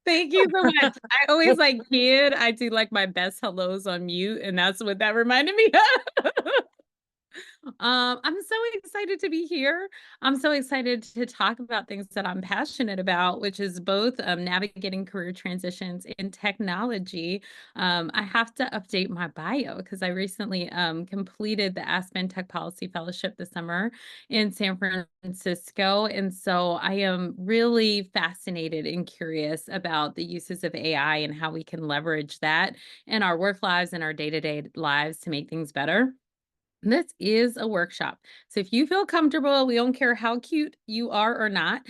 Thank you so much. I always like kid. I do like my best hellos on mute, and that's what that reminded me of. I'm so excited to be here. I'm so excited to talk about things that I'm passionate about, which is both navigating career transitions in technology. I have to update my bio because I recently completed the Aspen Tech Policy Fellowship this summer in San Francisco. And so I am really fascinated and curious about the uses of AI and how we can leverage that in our work lives and our day-to-day lives to make things better. This is a workshop. So if you feel comfortable, we don't care how cute you are or not,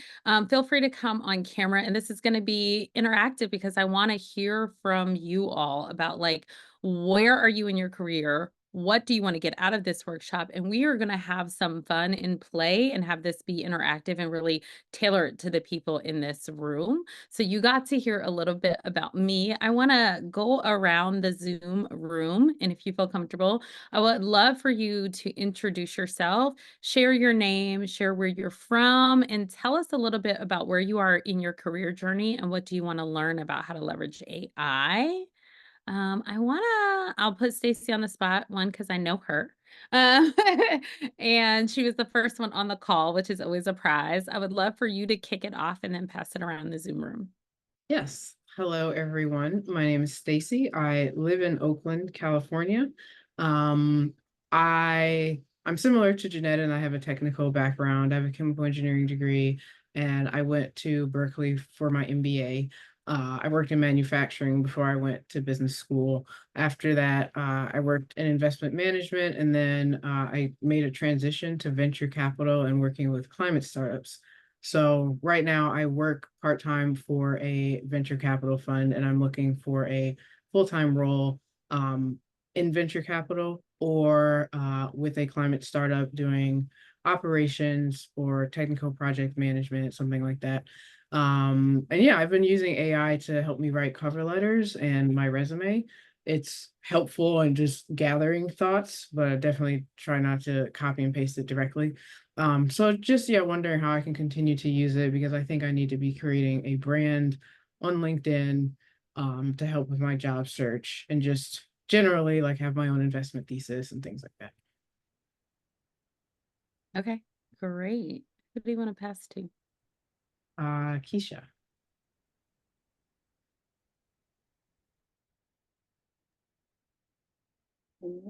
feel free to come on camera. And this is going to be interactive because I want to hear from you all about like, where are you in your career? What do you want to get out of this workshop? And we are going to have some fun and play and have this be interactive and really tailor it to the people in this room. So you got to hear a little bit about me. I want to go around the Zoom room. And if you feel comfortable, I would love for you to introduce yourself, share your name, share where you're from, and tell us a little bit about where you are in your career journey and what do you want to learn about how to leverage AI. I'll put Stacy on the spot, one, because I know her. Um, and she was the first one on the call, which is always a prize. I would love for you to kick it off and then pass it around the Zoom room. Yes. Hello, everyone. My name is Stacy. I live in Oakland, California. Um, I'm similar to Jeanette, and I have a technical background. I have a chemical engineering degree, and I went to Berkeley for my MBA. I worked in manufacturing before I went to business school. After that, I worked in investment management, and then I made a transition to venture capital and working with climate startups. So right now I work part-time for a venture capital fund, and I'm looking for a full-time role in venture capital or with a climate startup doing operations or technical project management, something like that. And yeah, I've been using AI to help me write cover letters and my resume. It's helpful in just gathering thoughts, but I definitely try not to copy and paste it directly. So just yeah, wondering how I can continue to use it because I think I need to be creating a brand on LinkedIn to help with my job search and just generally like have my own investment thesis and things like that. Okay, great. Who do you want to pass to? Keisha.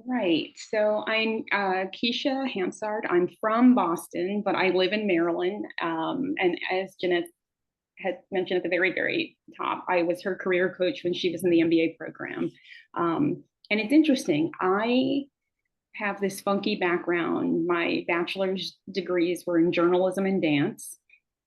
Right. So I'm Keisha Hansard. I'm from Boston, but I live in Maryland. And as Jeanette had mentioned at the very, very top, I was her career coach when she was in the MBA program. And it's interesting. I have this funky background. My bachelor's degrees were in journalism and dance.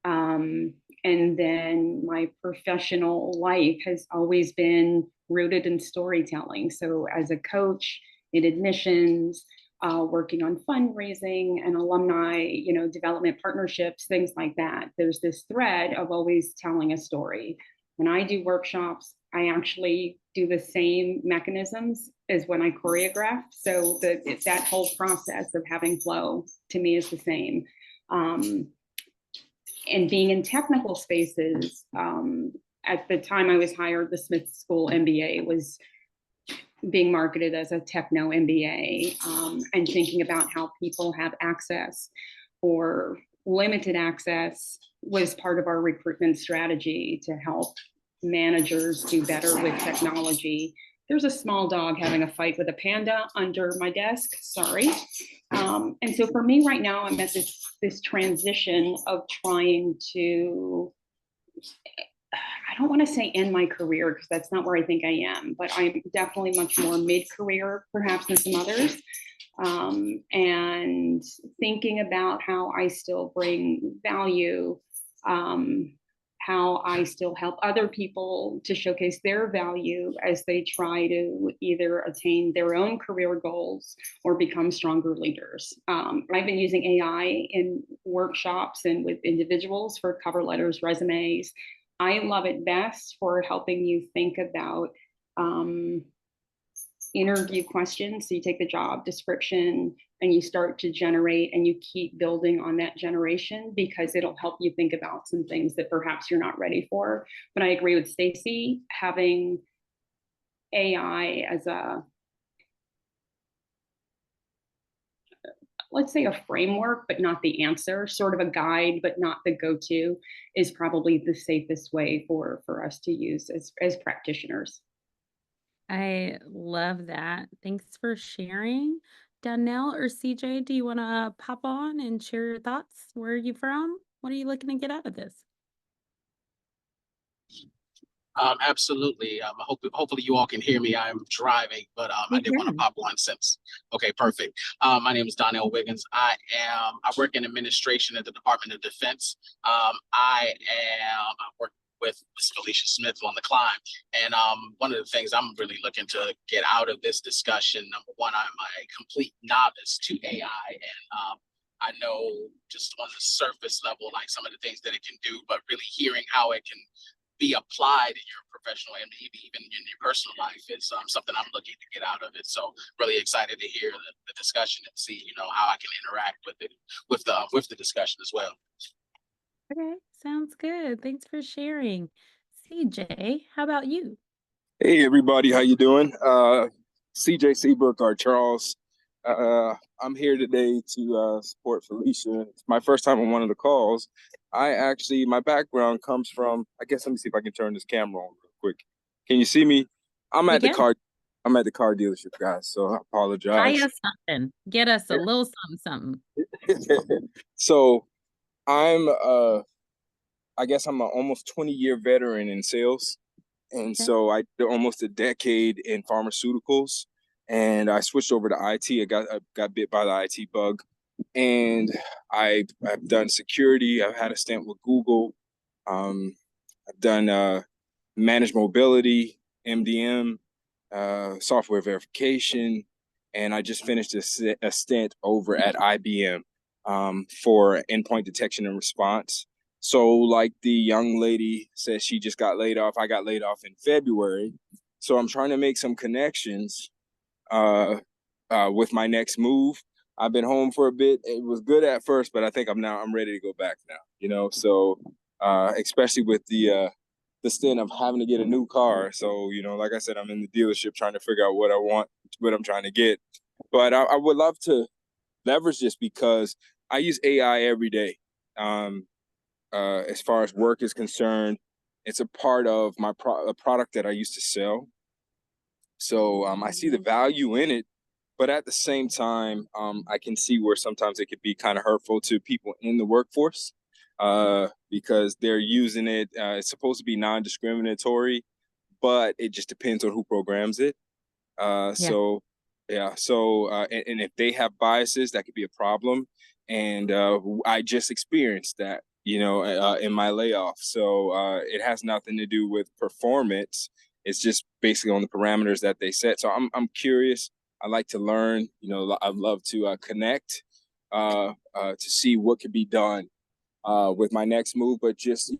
Um, and then my professional life has always been rooted in storytelling. So as a coach in admissions, working on fundraising and alumni, development partnerships, things like that. There's this thread of always telling a story. When I do workshops, I actually do the same mechanisms as when I choreograph. So that whole process of having flow to me is the same. Um, and being in technical spaces, at the time I was hired, the Smith School MBA was being marketed as a techno MBA, and thinking about how people have access or limited access was part of our recruitment strategy to help managers do better with technology. There's a small dog having a fight with a panda under my desk. Sorry. And so for me right now, I'm at this transition of trying to, I don't want to say end my career because that's not where I think I am, but I'm definitely much more mid-career perhaps than some others. And thinking about how I still bring value, how I still help other people to showcase their value as they try to either attain their own career goals or become stronger leaders. I've been using AI in workshops and with individuals for cover letters, resumes. I love it best for helping you think about um, interview questions. So you take the job description and you start to generate, and you keep building on that generation, because it'll help you think about some things that perhaps you're not ready for. But I agree with Stacy, having AI as a, let's say, a framework, but not the answer, sort of a guide, but not the go-to, is probably the safest way for us to use as practitioners. I love that. Thanks for sharing. Donnell or CJ, do you want to pop on and share your thoughts? Where are you from? What are you looking to get out of this? Absolutely. Hopefully you all can hear me. I'm driving, but I We did want to can. pop on since. Okay, perfect. My name is Donnell Wiggins. I work in administration at the Department of Defense. I work with Ms. Felicia Smith on the climb, and one of the things I'm really looking to get out of this discussion. Number one, I'm a complete novice to AI, and I know just on the surface level, like some of the things that it can do, but really hearing how it can be applied in your professional and maybe even in your personal life is something I'm looking to get out of it. So really excited to hear the discussion and see, how I can interact with it, with the discussion as well. Okay, sounds good. Thanks for sharing. CJ, how about you? Hey everybody, how you doing? CJ Seabrook or Charles. I'm here today to support Felicia. It's my first time on one of the calls. My background comes from, I guess, let me see if I can turn this camera on real quick. Can you see me? I'm We at the can. car. I'm at the car dealership, guys. So I Buy apologize. us something. Get us a little something, something. So I'm, I guess I'm an almost 20-year veteran in sales. And Okay. so I did almost a decade in pharmaceuticals, and I switched over to IT. I got bit by the IT bug, and I've done security. I've had a stint with Google. I've done managed mobility, MDM, software verification, and I just finished a stint over at IBM for endpoint detection and response. So, like the young lady says, she just got laid off. I got laid off in February. So I'm trying to make some connections with my next move. I've been home for a bit. It was good at first, but I think I'm ready to go back now. So especially with the stint of having to get a new car. So, like I said, I'm in the dealership trying to figure out what I want, what I'm trying to get. But I would love to leverage this because I use AI every day. As far as work is concerned, it's a part of my product that I used to sell. So I see the value in it, but at the same time, I can see where sometimes it could be kind of hurtful to people in the workforce because they're using it. It's supposed to be non-discriminatory, but it just depends on who programs it. Yeah. So yeah, and if they have biases, that could be a problem. And I just experienced that, in my layoff. So it has nothing to do with performance. It's just basically on the parameters that they set. So I'm curious. I like to learn. I'd love to connect to see what could be done with my next move. But just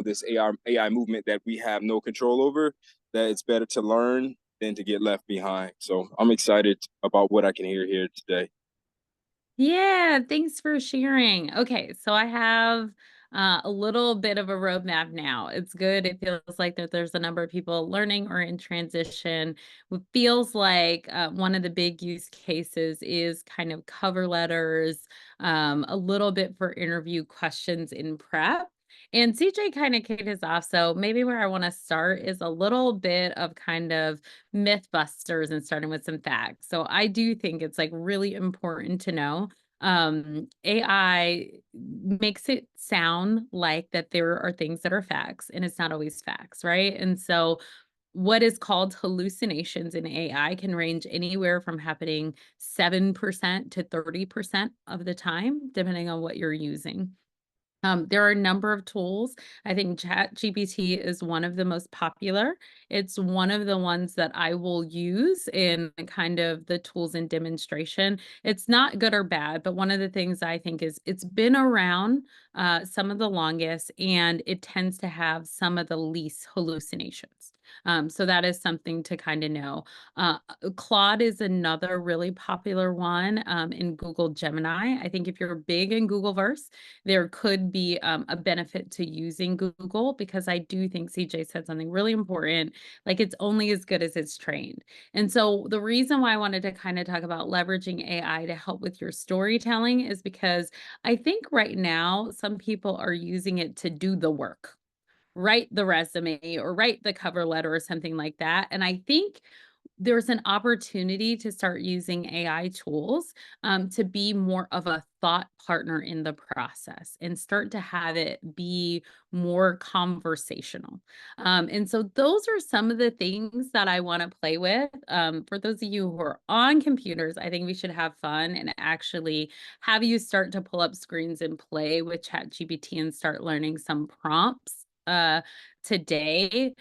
this AI movement that we have no control over, that it's better to learn than to get left behind. So I'm excited about what I can hear here today. Yeah, thanks for sharing. Okay, so I have a little bit of a roadmap now. It's good. It feels like that there's a number of people learning or in transition. It feels like one of the big use cases is kind of cover letters, a little bit for interview questions in prep. And CJ kind of kicked us off. So maybe where I want to start is a little bit of kind of myth busters and starting with some facts. So I do think it's like really important to know AI makes it sound like that there are things that are facts and it's not always facts, right? And so what is called hallucinations in AI can range anywhere from happening 7% to 30% of the time, depending on what you're using. There are a number of tools. I think ChatGPT is one of the most popular. It's one of the ones that I will use in kind of the tools and demonstration. It's not good or bad, but one of the things I think is it's been around some of the longest and it tends to have some of the least hallucinations. So that is something to kind of know. Claude is another really popular one in Google Gemini. I think if you're big in Googleverse, there could be a benefit to using Google, because I do think CJ said something really important, like it's only as good as it's trained. And so the reason why I wanted to kind of talk about leveraging AI to help with your storytelling is because I think right now some people are using it to do the work, write the resume or write the cover letter or something like that. And I think there's an opportunity to start using AI tools to be more of a thought partner in the process and start to have it be more conversational. And so those are some of the things that I want to play with. For those of you who are on computers, I think we should have fun and actually have you start to pull up screens and play with ChatGPT and start learning some prompts today.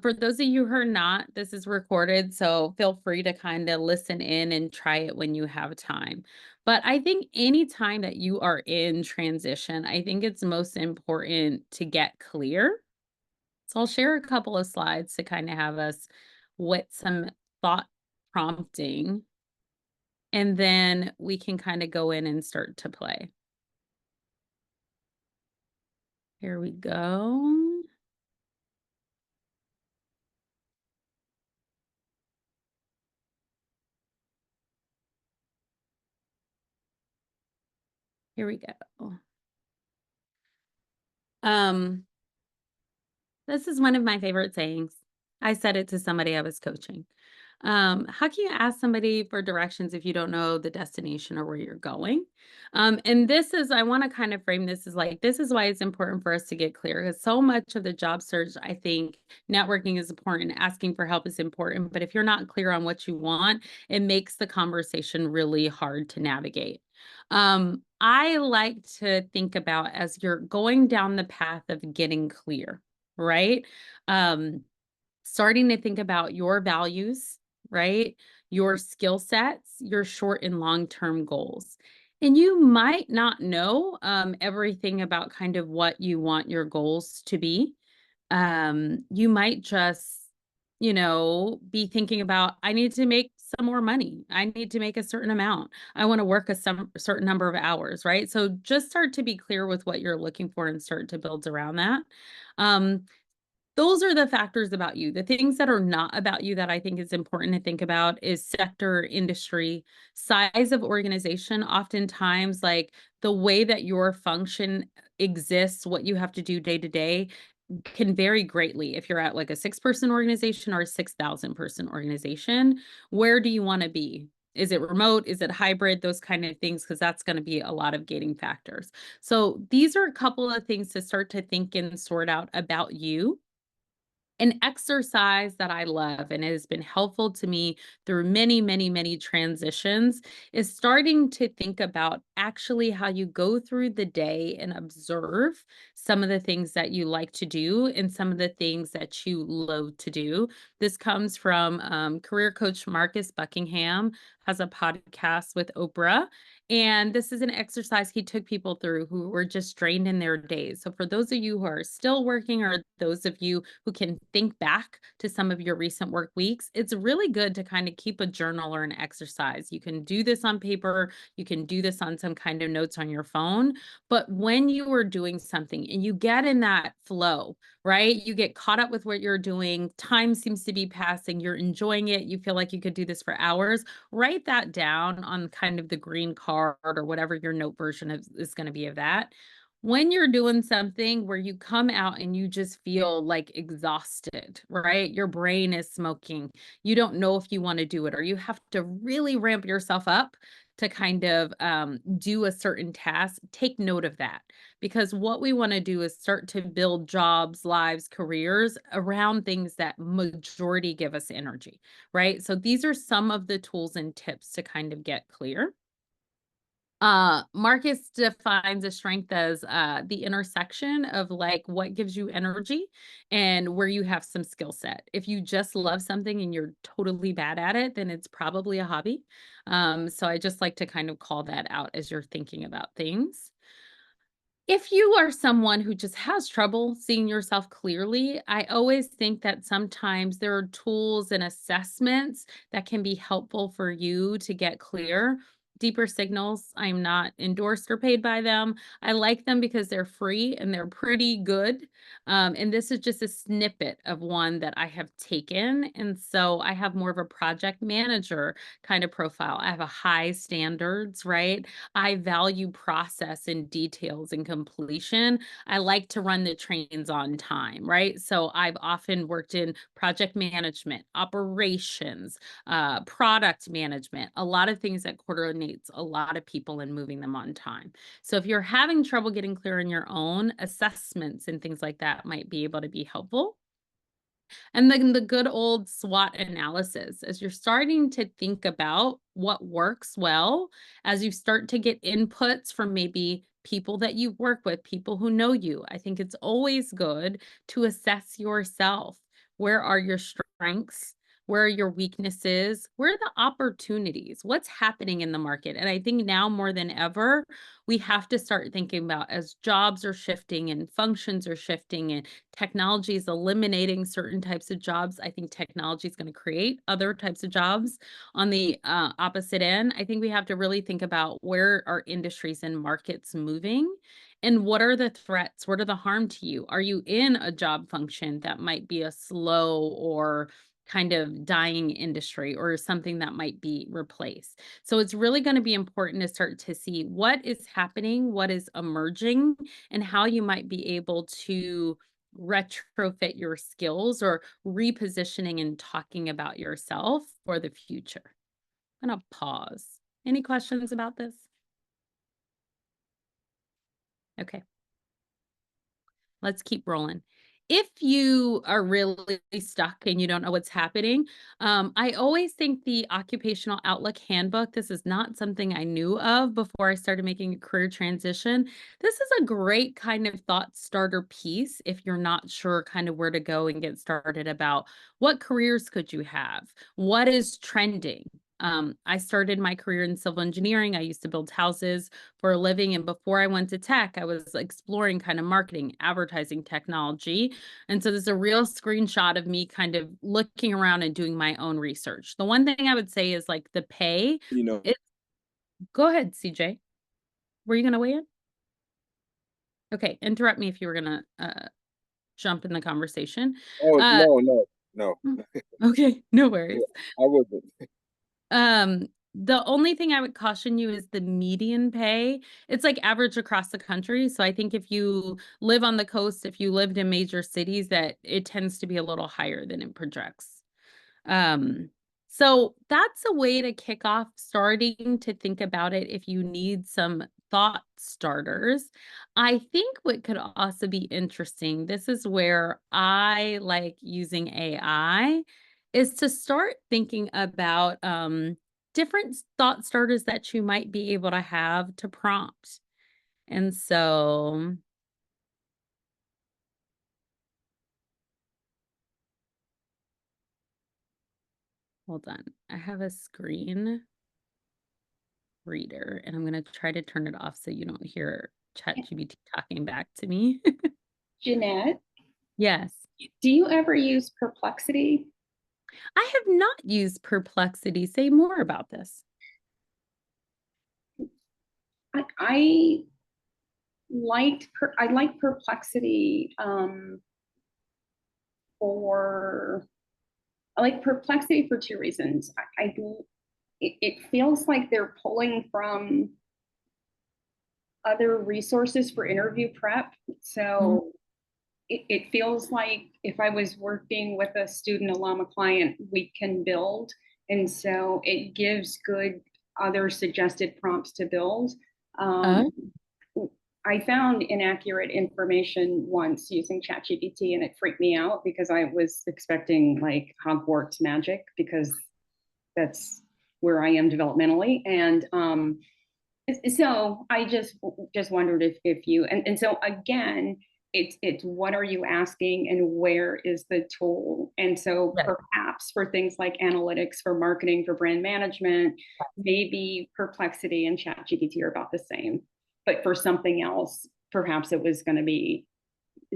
For those of you who are not, this is recorded, so feel free to kind of listen in and try it when you have time. But I think anytime that you are in transition, I think it's most important to get clear. So I'll share a couple of slides to kind of have us with some thought prompting, and then we can kind of go in and start to play. Here we go. Here we go. This is one of my favorite sayings. I said it to somebody I was coaching. How can you ask somebody for directions if you don't know the destination or where you're going? And this is, I want to kind of frame this as like, this is why it's important for us to get clear, because so much of the job search, I think networking is important, asking for help is important. But if you're not clear on what you want, it makes the conversation really hard to navigate. I like to think about as you're going down the path of getting clear, right? Starting to think about your values, right? Your skill sets, your short and long-term goals. And you might not know everything about kind of what you want your goals to be. You might just, be thinking about, I need to make some more money. I need to make a certain amount. I want to work certain number of hours, right? So just start to be clear with what you're looking for and start to build around that. Um, those are the factors about you. The things that are not about you that I think is important to think about is sector, industry, size of organization. Oftentimes, like the way that your function exists, what you have to do day to day can vary greatly. If you're at like a 6-person organization or a 6,000-person organization, where do you want to be? Is it remote? Is it hybrid? Those kind of things, because that's going to be a lot of gating factors. So these are a couple of things to start to think and sort out about you. An exercise that I love and it has been helpful to me through many, many, many transitions is starting to think about actually how you go through the day and observe some of the things that you like to do and some of the things that you loathe to do. This comes from career coach Marcus Buckingham, has a podcast with Oprah. And this is an exercise he took people through who were just drained in their days. So for those of you who are still working or those of you who can think back to some of your recent work weeks, it's really good to kind of keep a journal or an exercise. You can do this on paper, you can do this on some kind of notes on your phone. But when you are doing something and you get in that flow, right? You get caught up with what you're doing, time seems to be passing, you're enjoying it, you feel like you could do this for hours. Write that down on kind of the green card or whatever your note version is going to be of that. When you're doing something where you come out and you just feel like exhausted, right? Your brain is smoking. You don't know if you want to do it, or you have to really ramp yourself up to kind of do a certain task. Take note of that, because what we want to do is start to build jobs, lives, careers around things that majority give us energy, right? So these are some of the tools and tips to kind of get clear. Marcus defines a strength as the intersection of like what gives you energy and where you have some skill set. If you just love something and you're totally bad at it, then it's probably a hobby. So I just like to kind of call that out as you're thinking about things. If you are someone who just has trouble seeing yourself clearly, I always think that sometimes there are tools and assessments that can be helpful for you to get clear. Deeper signals, I'm not endorsed or paid by them. I like them because they're free and they're pretty good. And this is just a snippet of one that I have taken. And so I have more of a project manager kind of profile. I have a high standards, right? I value process and details and completion. I like to run the trains on time, right? So I've often worked in project management, operations, product management, a lot of things that coordinates a lot of people and moving them on time. So if you're having trouble getting clear on your own, assessments and things like that might be able to be helpful. And then the good old SWOT analysis, as you're starting to think about what works well, as you start to get inputs from maybe people that you work with, people who know you, I think it's always good to assess yourself. Where are your strengths? Where are your weaknesses? Where are the opportunities? What's happening in the market? And I think now more than ever, we have to start thinking about as jobs are shifting and functions are shifting and technology is eliminating certain types of jobs. I think technology is going to create other types of jobs on the opposite end. I think we have to really think about where are industries and markets moving and what are the threats? What are the harm to you? Are you in a job function that might be a slow or kind of dying industry or something that might be replaced? So it's really going to be important to start to see what is happening, what is emerging, and how you might be able to retrofit your skills or repositioning and talking about yourself for the future. I'm going to pause. Any questions about this? Okay. Let's keep rolling. If you are really stuck and you don't know what's happening, I always think the Occupational Outlook Handbook, this is not something I knew of before I started making a career transition. This is a great kind of thought starter piece if you're not sure kind of where to go and get started about what careers could you have? What is trending? I started my career in civil engineering. I used to build houses for a living. And before I went to tech, I was exploring kind of marketing, advertising technology. And so there's a real screenshot of me kind of looking around and doing my own research. The one thing I would say is like the pay. You know, It, go ahead, CJ. Were you going to weigh in? Okay, interrupt me if you were going to jump in the conversation. oh Uh, no. okay, no Yeah, worries. I wasn't. The only thing I would caution you is the median pay. It's like average across the country. So I think if you live on the coast, if you lived in major cities, that it tends to be a little higher than it projects. Um, so that's a way to kick off starting to think about it if you need some thought starters. I think what could also be interesting, this is where I like using AI, is to start thinking about different thought starters that you might be able to have to prompt. And so, hold on, I have a screen reader and I'm going to try to turn it off so you don't hear ChatGPT talking back to me. Jeanette, Yes. do you ever use Perplexity? I have not used Perplexity. Say more about this. I like Perplexity for I like Perplexity for two reasons. It feels like they're pulling from other resources for interview prep. So it feels like if I was working with a student alum, a client, we can build. And so it gives good other suggested prompts to build. Uh, Um, I found inaccurate information once using ChatGPT and it freaked me out because I was expecting like Hogwarts magic because that's where I am developmentally. And so I just wondered if you and so again, it's what are you asking and where is the tool? And so yes. perhaps for things like analytics, for marketing, for brand management, maybe Perplexity and ChatGPT are about the same. But for something else, perhaps it was going to be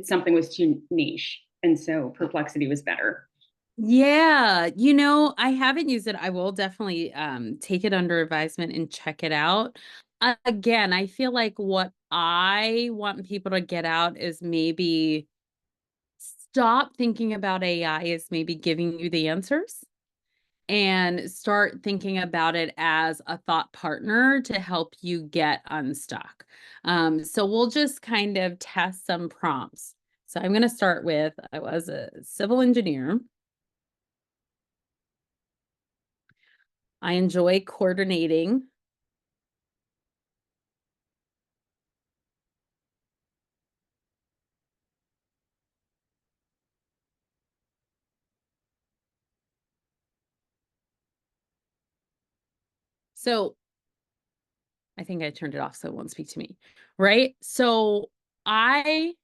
something was too niche. And so Perplexity was better. Yeah, I haven't used it. I will definitely take it under advisement and check it out. Again, I feel like what I want people to get out is maybe stop thinking about AI as maybe giving you the answers and start thinking about it as a thought partner to help you get unstuck. So we'll just kind of test some prompts. So I'm going to start with, I was a civil engineer. I enjoy coordinating. So I think I turned it off so it won't speak to me, right? So I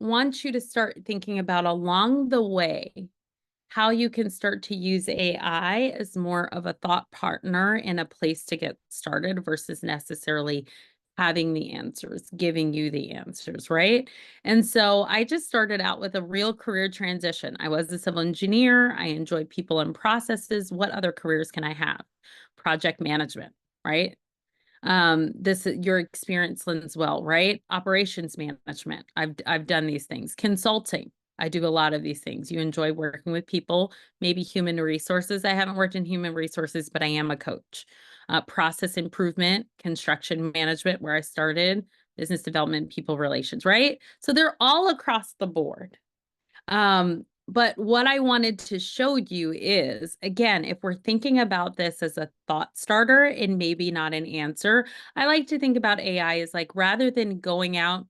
want you to start thinking about along the way how you can start to use AI as more of a thought partner and a place to get started versus necessarily having the answers, giving you the answers, right? And so I just started out with a real career transition. I was a civil engineer. I enjoy people and processes. What other careers can I have? Project management, right? This your experience lends well, right? Operations management. I've done these things. Consulting. I do a lot of these things. You enjoy working with people, maybe human resources. I haven't worked in human resources, but I am a coach. Process improvement, construction management, where I started, business development, people relations, right? So they're all across the board. But what I wanted to show you is, again, if we're thinking about this as a thought starter and maybe not an answer, I like to think about AI as like rather than going out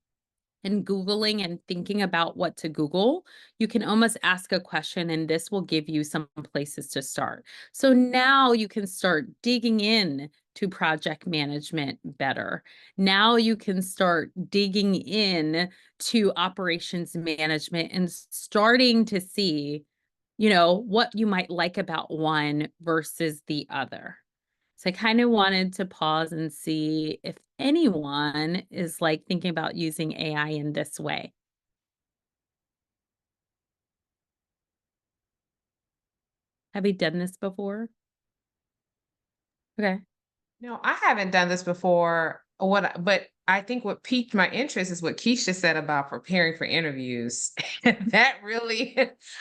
and Googling and thinking about what to Google, you can almost ask a question and this will give you some places to start. So now you can start digging in to project management better. Now you can start digging in to operations management and starting to see, what you might like about one versus the other. So I kind of wanted to pause and see if anyone is like thinking about using AI in this way. Have you done this before? Okay. No, I haven't done this before. But I think what piqued my interest is what Keisha said about preparing for interviews. That really,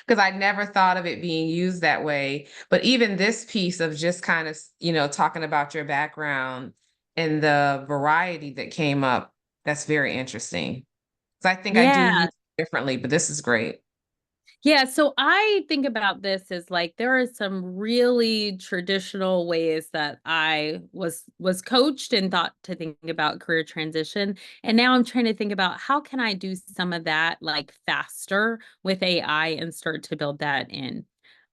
because I never thought of it being used that way. But even this piece of just kind of, talking about your background and the variety that came up, that's very interesting. Because I think I do use Yeah. it differently, but this is great. Yeah, so I think about this as like there are some really traditional ways that I was coached and thought to think about career transition. And now I'm trying to think about how can I do some of that like faster with AI and start to build that in.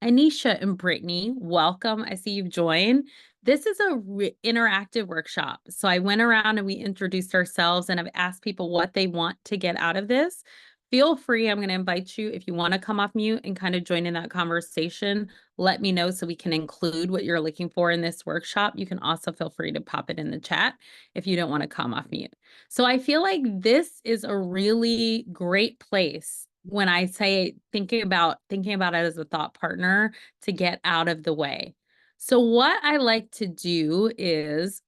Anisha and Brittany, welcome. I see you've joined. This is a interactive workshop. So I went around and we introduced ourselves and I've asked people what they want to get out of this. Feel free. I'm going to invite you if you want to come off mute and kind of join in that conversation. Let me know so we can include what you're looking for in this workshop. You can also feel free to pop it in the chat if you don't want to come off mute. So I feel like this is a really great place when I say thinking about it as a thought partner to get out of the way. So what I like to do is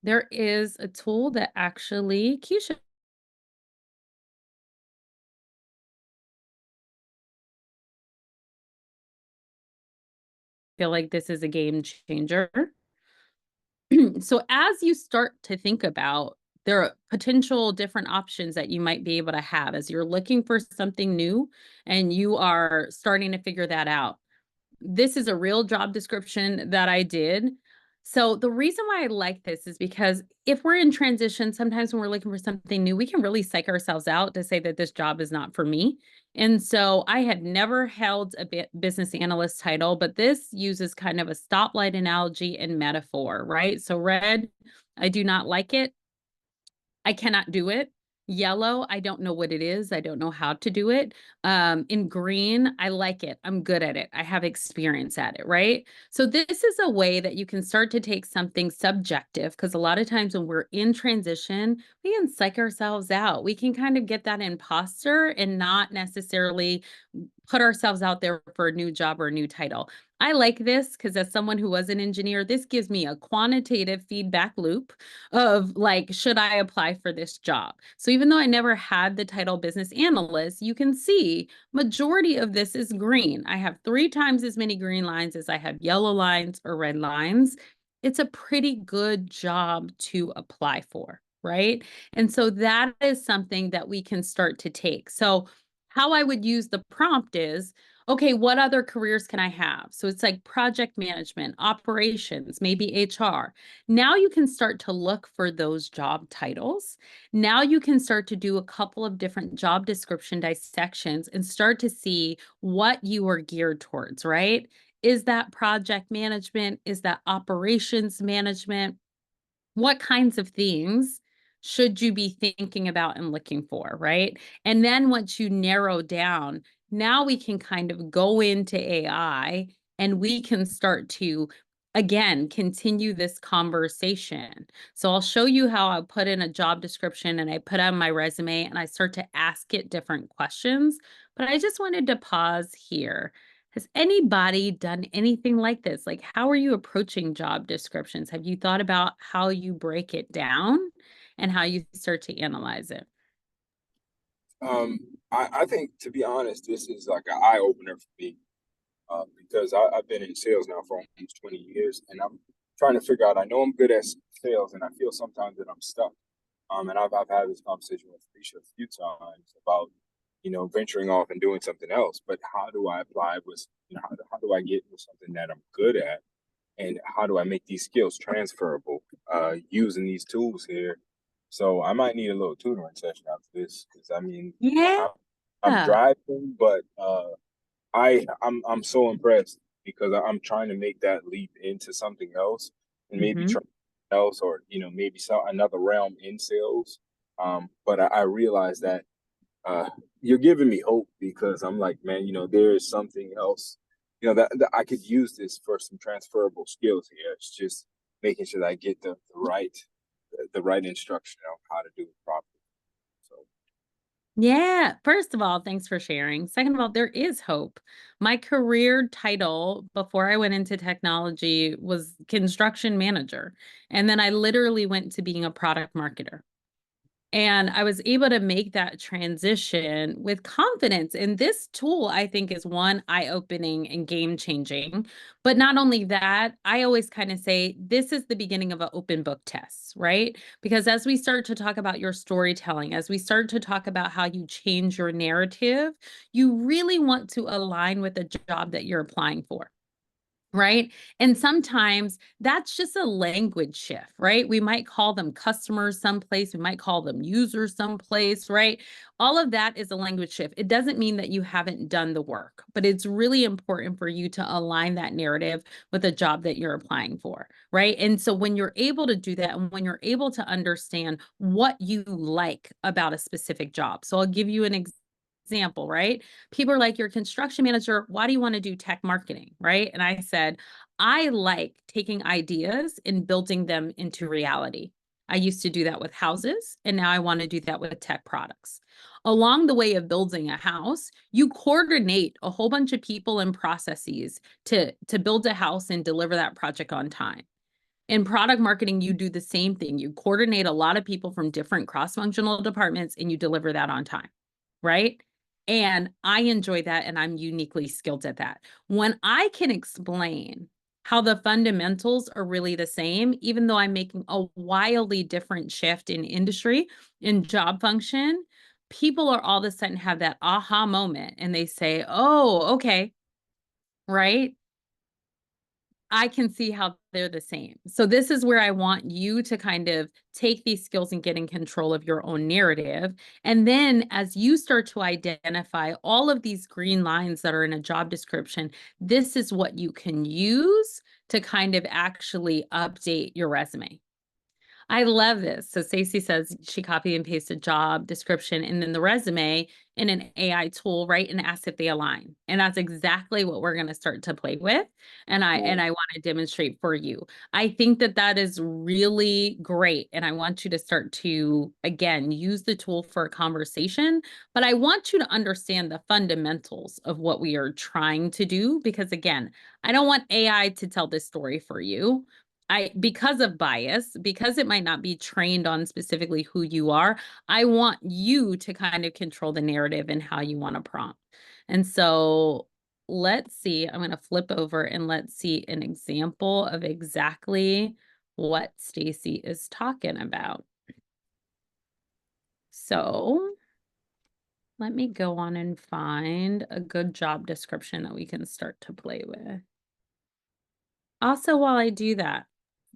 there is a tool that actually Keisha feel like this is a game changer. So as you start to think about there are potential different options that you might be able to have as you're looking for something new and you are starting to figure that out. This is a real job description that I did. So the reason why I like this is because if we're in transition, sometimes when we're looking for something new, we can really psych ourselves out to say that this job is not for me. And so I had never held a business analyst title, but this uses kind of a stoplight analogy and metaphor, right? So red, I do not like it. I cannot do it. Yellow, I don't know what it is. I don't know how to do it. In green, I like it. I'm good at it. I have experience at it, right? So this is a way that you can start to take something subjective, because a lot of times when we're in transition, we can psych ourselves out. We can kind of get that imposter and not necessarily put ourselves out there for a new job or a new title. I like this because as someone who was an engineer, this gives me a quantitative feedback loop of like, should I apply for this job? So even though I never had the title business analyst, you can see majority of this is green. I have 3 times as many green lines as I have yellow lines or red lines. It's a pretty good job to apply for, right? And so that is something that we can start to take. So how I would use the prompt is, okay, what other careers can I have? So it's like project management, operations, maybe HR. Now you can start to look for those job titles. Now you can start to do a couple of different job description dissections and start to see what you are geared towards, right? Is that project management? Is that operations management? What kinds of things should you be thinking about and looking for, right? And then once you narrow down, now we can kind of go into AI and we can start to, again, continue this conversation. So I'll show you how I put in a job description and I put on my resume and I start to ask it different questions. But I just wanted to pause here. Has anybody done anything like this? Like, how are you approaching job descriptions? Have you thought about how you break it down and how you start to analyze it? Um, I think, to be honest, this is like an eye opener for me, because I've been in sales now for almost 20 years, and I'm trying to figure out. I know I'm good at sales, and I feel sometimes that I'm stuck. And I've had this conversation with Felicia a few times about, venturing off and doing something else. But how do I apply with, how do I get with something that I'm good at, and how do I make these skills transferable using these tools here? So I might need a little tutoring session after this, because I mean, Yeah. I'm driving, but I'm so impressed because I'm trying to make that leap into something else, and maybe Mhm. try else, or maybe some another realm in sales. But I realize that you're giving me hope, because I'm like, man, there is something else, that I could use this for some transferable skills here. It's just making sure that I get the right instruction on how to do it properly. So Yeah. First of all, thanks for sharing. Second of all, there is hope. My career title before I went into technology was construction manager. And then I literally went to being a product marketer. And I was able to make that transition with confidence. And this tool, I think, is one eye-opening and game-changing. But not only that, I always kind of say this is the beginning of an open book test, right? Because as we start to talk about your storytelling, as we start to talk about how you change your narrative, you really want to align with the job that you're applying for. Right. And sometimes that's just a language shift, right? We might call them customers someplace, we might call them users someplace, right? All of that is a language shift. It doesn't mean that you haven't done the work, but it's really important for you to align that narrative with the job that you're applying for, right? And so when you're able to do that and when you're able to understand what you like about a specific job. So I'll give you an example, right? People are like, you're a construction manager. Why do you want to do tech marketing? Right. And I said, I like taking ideas and building them into reality. I used to do that with houses, and now I want to do that with tech products. Along the way of building a house, you coordinate a whole bunch of people and processes to build a house and deliver that project on time. In product marketing, you do the same thing. You coordinate a lot of people from different cross-functional departments and you deliver that on time, right? And I enjoy that and I'm uniquely skilled at that. When I can explain how the fundamentals are really the same, even though I'm making a wildly different shift in industry, in job function, people are all of a sudden have that aha moment and they say, oh, okay, right? I can see how they're the same. So this is where I want you to kind of take these skills and get in control of your own narrative. And then as you start to identify all of these green lines that are in a job description, this is what you can use to kind of actually update your resume. I love this. So Stacey says she copy and pasted job description and then the resume in an AI tool, right? And asked if they align. And that's exactly what we're going to start to play with. And I want to demonstrate for you. I think that that is really great. And I want you to start to, again, use the tool for a conversation, but I want you to understand the fundamentals of what we are trying to do. Because again, I don't want AI to tell this story for you. Because of bias, because it might not be trained on specifically who you are, I want you to kind of control the narrative and how you want to prompt. And so let's see, I'm going to flip over and let's see an example of exactly what Stacey is talking about. So let me go on and find a good job description that we can start to play with. Also, while I do that,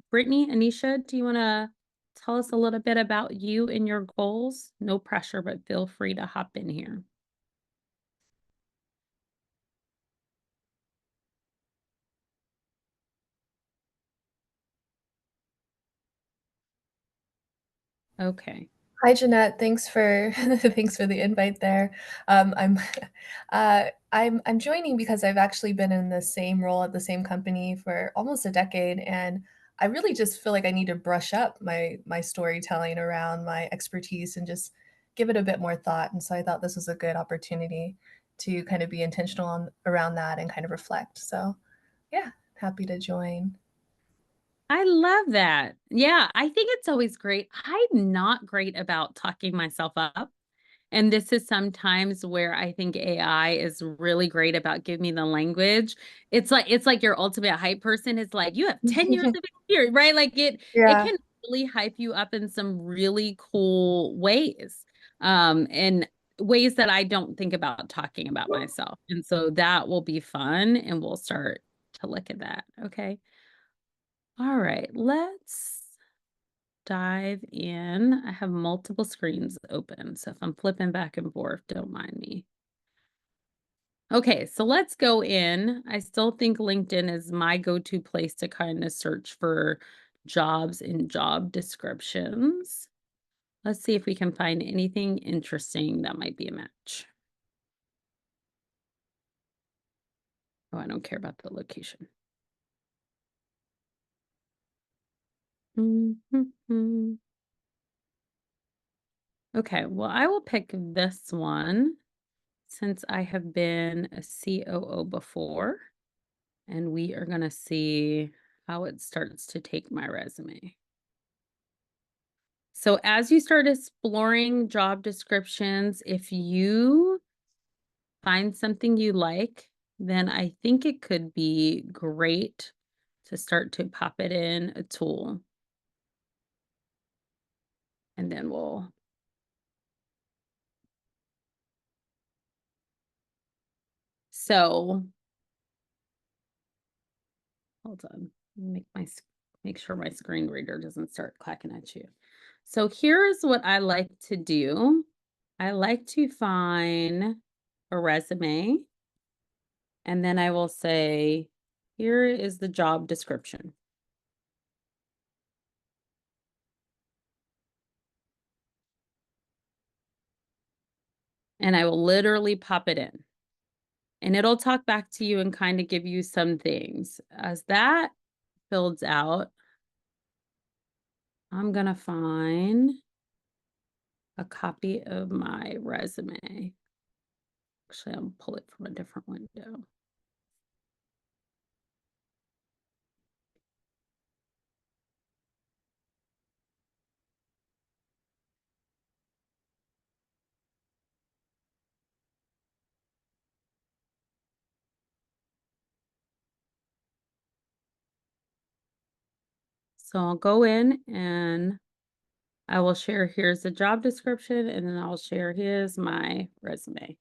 Brittany, Anisha, do you want to tell us a little bit about you and your goals? No pressure, but feel free to hop in here. Okay. Hi, Jeanette. Thanks for thanks for the invite there. I'm I'm joining because I've actually been in the same role at the same company for almost a decade, and I really just feel like I need to brush up my storytelling around my expertise and just give it a bit more thought. And so I thought this was a good opportunity to kind of be intentional around that and kind of reflect. So yeah, happy to join. I love that. Yeah, I think it's always great. I'm not great about talking myself up. And this is sometimes where I think AI is really great about giving me the language. It's like your ultimate hype person is like, you have 10 years of experience, right? Like it Yeah. can really hype you up in some really cool ways. And ways that I don't think about talking about myself. And so that will be fun and we'll start to look at that. Okay. All right, let's dive in. I have multiple screens open, so if I'm flipping back and forth, don't mind me. Okay, so let's go in. I still think LinkedIn is my go-to place to kind of search for jobs and job descriptions. Let's see if we can find anything interesting that might be a match. Oh, I don't care about the location. Okay, well, I will pick this one since I have been a COO before, and we are going to see how it starts to take my resume. So as you start exploring job descriptions, if you find something you like, then I think it could be great to start to pop it in a tool. And then we'll hold on. Make sure my screen reader doesn't start clacking at you. So here's what I like to do. I like to find a resume, and then I will say, here is the job description. And I will literally pop it in. And it'll talk back to you and kind of give you some things. As that builds out, I'm going to find a copy of my resume. Actually, I'll pull it from a different window. So I'll go in and I will share, here's the job description, and then I'll share, here's my resume.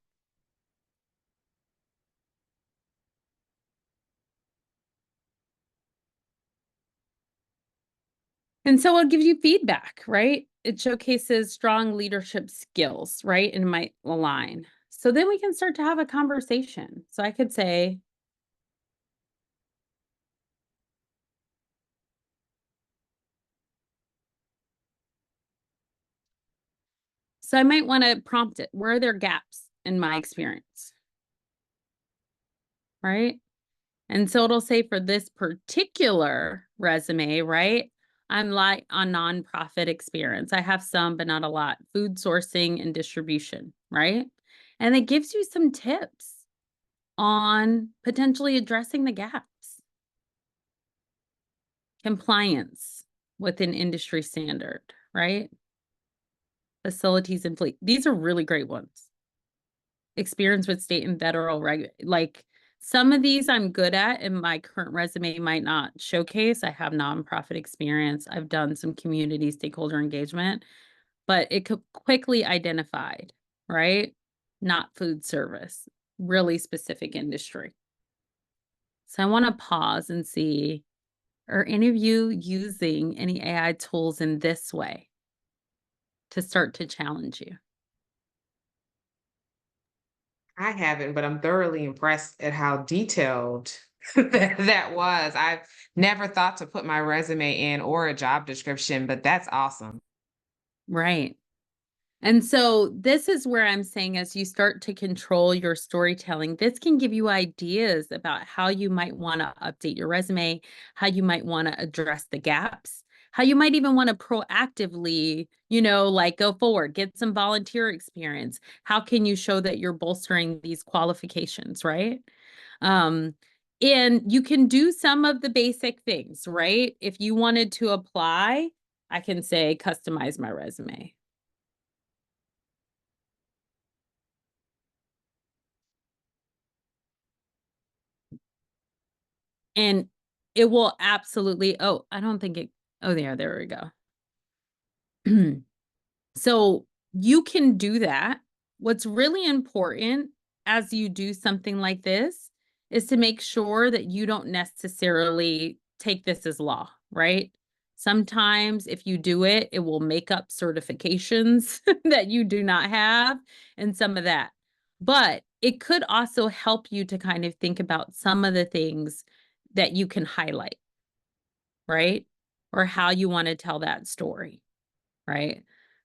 And so it'll give you feedback, right? It showcases strong leadership skills, right? And might align. So then we can start to have a conversation. So I could say, So I might want to prompt it. Where are there gaps in my experience? Right? And so it'll say for this particular resume, right? I'm like on nonprofit experience. I have some, but not a lot. Food sourcing and distribution, right? And it gives you some tips on potentially addressing the gaps. Compliance with an industry standard, right? Facilities and fleet. These are really great ones. Experience with state and federal like some of these I'm good at and my current resume might not showcase. I have nonprofit experience. I've done some community stakeholder engagement, but it could quickly identified, right? Not food service, really specific industry. So I want to pause and see, are any of you using any AI tools in this way to start to challenge you? I haven't, but I'm thoroughly impressed at how detailed that was. I've never thought to put my resume in or a job description, but that's awesome. Right. And so this is where I'm saying as you start to control your storytelling, this can give you ideas about how you might want to update your resume, how you might want to address the gaps, how you might even want to proactively, like go forward, get some volunteer experience. How can you show that you're bolstering these qualifications, right? Um, and you can do some of the basic things, right? If you wanted to apply, I can say customize my resume. And it will absolutely, oh, I don't think it, oh, there we go. So you can do that. What's really important as you do something like this is to make sure that you don't necessarily take this as law, right? Sometimes if you do it, it will make up certifications that you do not have and some of that. But it could also help you to kind of think about some of the things that you can highlight, right? Or how you want to tell that story, right?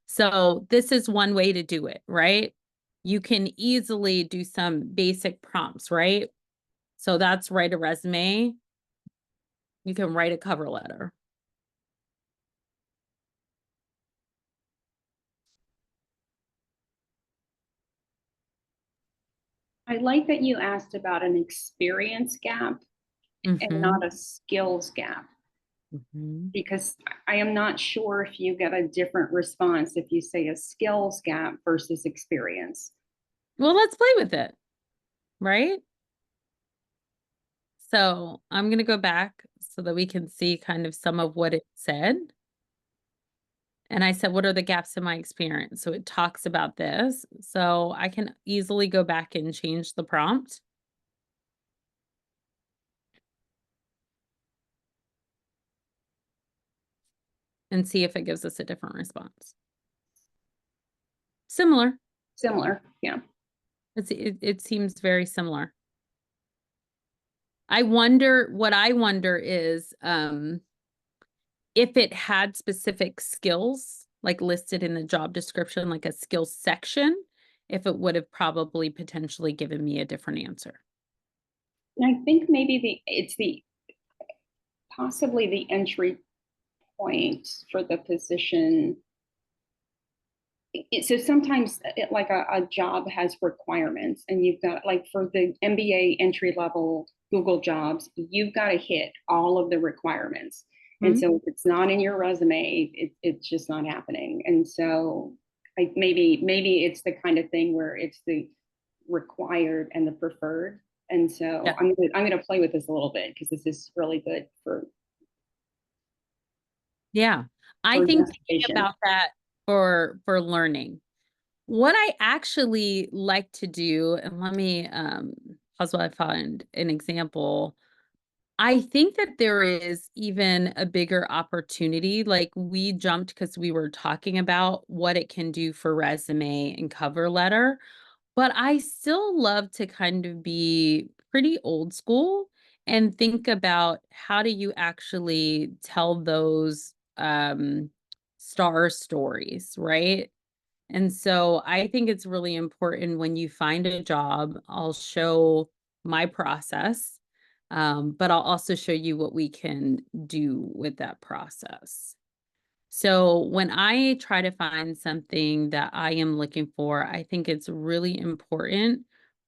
So this is one way to do it, right? You can easily do some basic prompts, right? So that's write a resume. You can write a cover letter. I like that you asked about an experience gap and not a skills gap, because I am not sure if you get a different response if you say a skills gap versus experience. Well, let's play with it, right? So I'm going to go back so that we can see kind of some of what it said. And I said, what are the gaps in my experience? So it talks about this. So I can easily go back and change the prompt. And see if it gives us a different response. Similar. Similar, yeah. It seems very similar. What I wonder is if it had specific skills like listed in the job description, like a skills section, if it would have probably potentially given me a different answer. And I think maybe it's possibly the entry point for the position. So sometimes like a job has requirements, and you've got, like, for the MBA entry level Google jobs, you've got to hit all of the requirements. And so if it's not in your resume, it's just not happening. And so maybe it's the kind of thing where it's the required and the preferred. And so Yeah. I'm gonna play with this a little bit, because this is really good for Yeah. I think thinking investigation. about that for learning. What I actually like to do, and let me pause while I find an example. I think that there is even a bigger opportunity. Like we jumped because we were talking about what it can do for resume and cover letter, but I still love to kind of be pretty old school and think about how do you actually tell those star stories, right? And so I think it's really important when you find a job, I'll show my process, but I'll also show you what we can do with that process. So when I try to find something that I am looking for, I think it's really important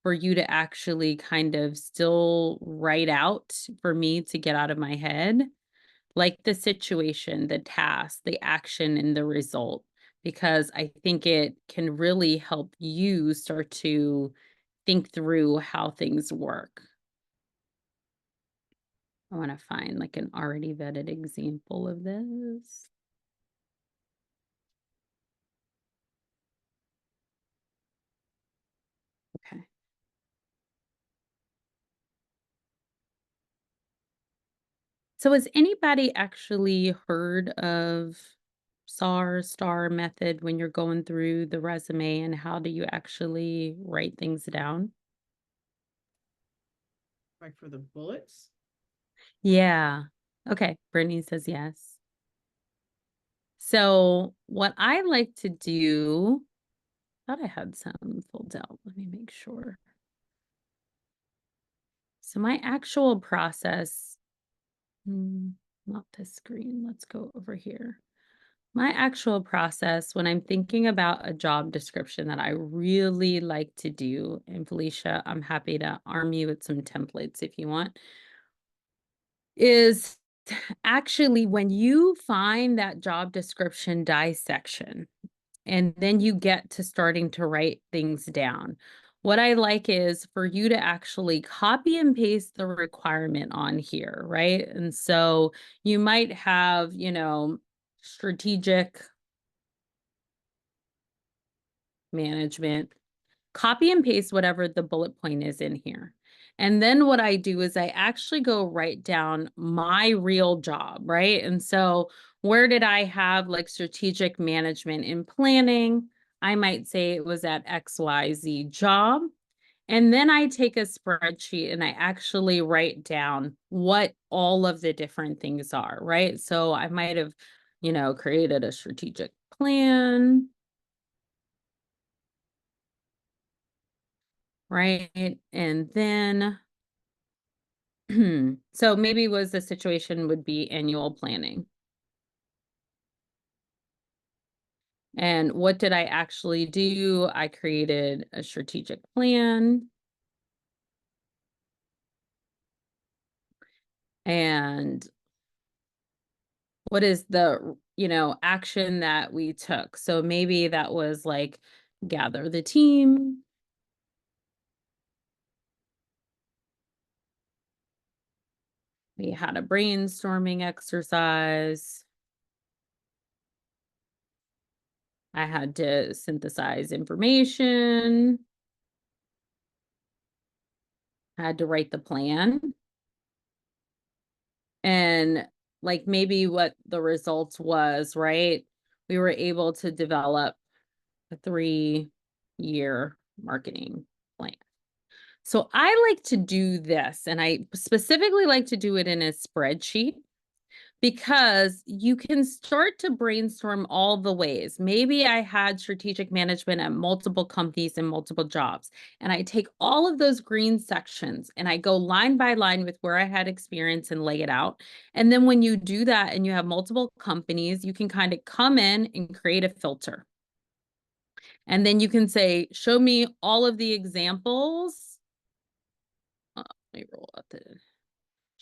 for you to actually kind of still write out for me to get out of my head, like the situation, the task, the action, and the result, because I think it can really help you start to think through how things work. I want to find like an already vetted example of this. Okay. So has anybody actually heard of SAR star method when you're going through the resume, and how do you actually write things down? Like for the bullets? Yeah. Okay. Brittany says yes. So what I like to do, thought I had some filled out. Let me make sure. So my actual process, not this screen. Let's go over here. My actual process when I'm thinking about a job description that I really like to do, and Felicia, I'm happy to arm you with some templates if you want, is actually when you find that job description dissection and then you get to starting to write things down. What I like is for you to actually copy and paste the requirement on here, right? And so you might have, strategic management, copy and paste whatever the bullet point is in here. And then what I do is I actually go write down my real job, right? And so where did I have like strategic management and planning? I might say it was at XYZ job. And then I take a spreadsheet and I actually write down what all of the different things are, right? So I might have, created a strategic plan, right? And then, so maybe was the situation would be annual planning. And what did I actually do? I created a strategic plan. And what is the, action that we took? So maybe that was like gather the team. We had a brainstorming exercise. I had to synthesize information. I had to write the plan. And like maybe what the results was, right? We were able to develop a 3-year marketing plan. So I like to do this, and I specifically like to do it in a spreadsheet because you can start to brainstorm all the ways. Maybe I had strategic management at multiple companies and multiple jobs, and I take all of those green sections and I go line by line with where I had experience and lay it out. And then when you do that and you have multiple companies, you can kind of come in and create a filter. And then you can say, show me all of the examples. Let me roll out the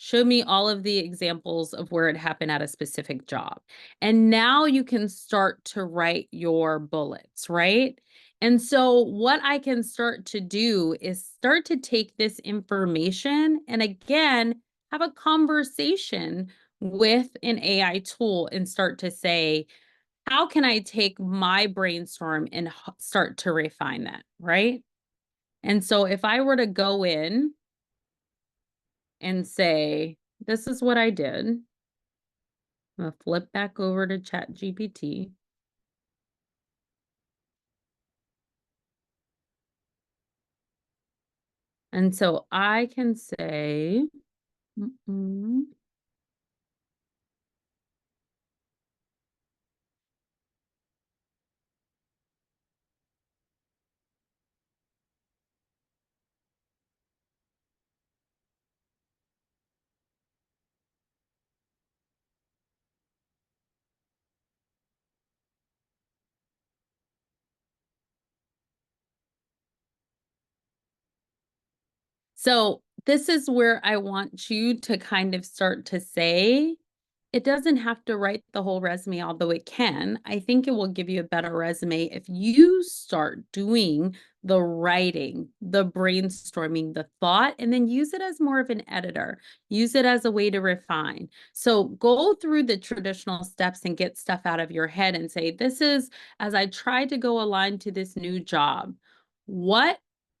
show me all of the examples of where it happened at a specific job. And now you can start to write your bullets, right? And so what I can start to do is start to take this information and again, have a conversation with an AI tool and start to say, how can I take my brainstorm and start to refine that, right? And so if I were to go in and say, this is what I did. I'm gonna flip back over to ChatGPT. And so I can say, So this is where I want you to kind of start to say, it doesn't have to write the whole resume, although it can. I think it will give you a better resume if you start doing the writing, the brainstorming, the thought, and then use it as more of an editor. Use it as a way to refine. So go through the traditional steps and get stuff out of your head and say, this is, as I try to go align to this new job, what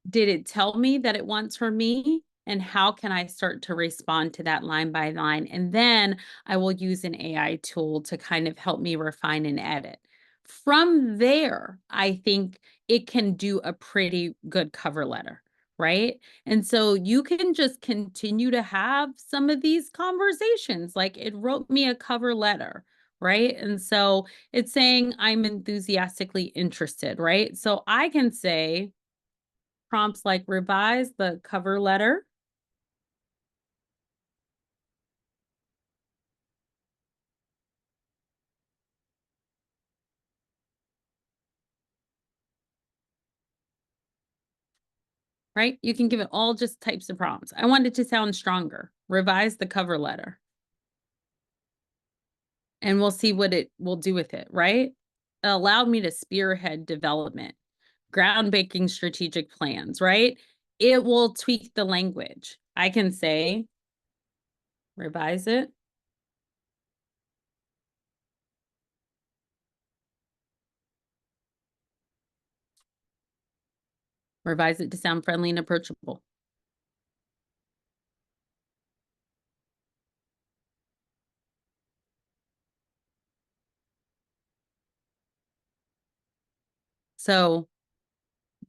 did it tell me that it wants from me? And how can I start to respond to that line by line? And then I will use an AI tool to kind of help me refine and edit. From there, I think it can do a pretty good cover letter, right? And so you can just continue to have some of these conversations. Like, it wrote me a cover letter, right? And so it's saying I'm enthusiastically interested, right? So I can say prompts like revise the cover letter. Right? You can give it all just types of prompts. I want it to sound stronger. Revise the cover letter. And we'll see what it will do with it, right? It allowed me to spearhead development, groundbreaking strategic plans, right? It will tweak the language. I can say, revise it. Revise it to sound friendly and approachable. So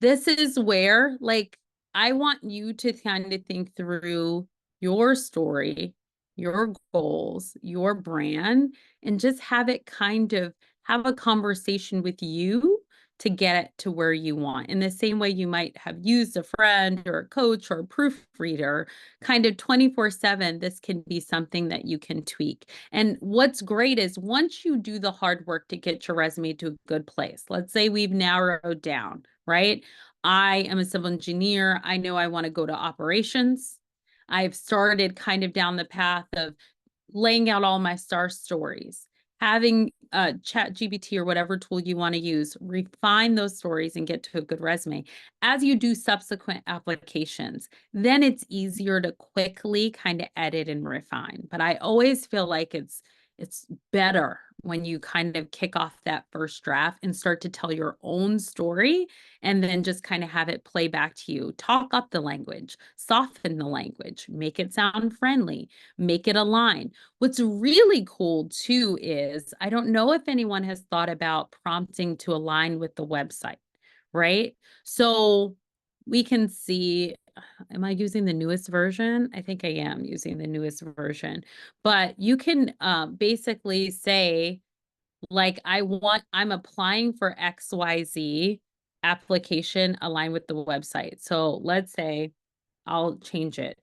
this is where, like, I want you to kind of think through your story, your goals, your brand, and just have it kind of have a conversation with you to get it to where you want. In the same way you might have used a friend or a coach or a proofreader, kind of 24/7, this can be something that you can tweak. And what's great is once you do the hard work to get your resume to a good place, let's say we've narrowed down, right? I am a civil engineer. I know I want to go to operations. I've started kind of down the path of laying out all my star stories, having chat GPT or whatever tool you want to use, refine those stories and get to a good resume. As you do subsequent applications, then it's easier to quickly kind of edit and refine. But I always feel like it's better when you kind of kick off that first draft and start to tell your own story and then just kind of have it play back to you. Talk up the language, soften the language, make it sound friendly, make it align. What's really cool too is I don't know if anyone has thought about prompting to align with the website, right? So we can see, am I using the newest version? I think I am using the newest version, but you can basically say, like, I'm applying for XYZ application aligned with the website. So let's say I'll change it.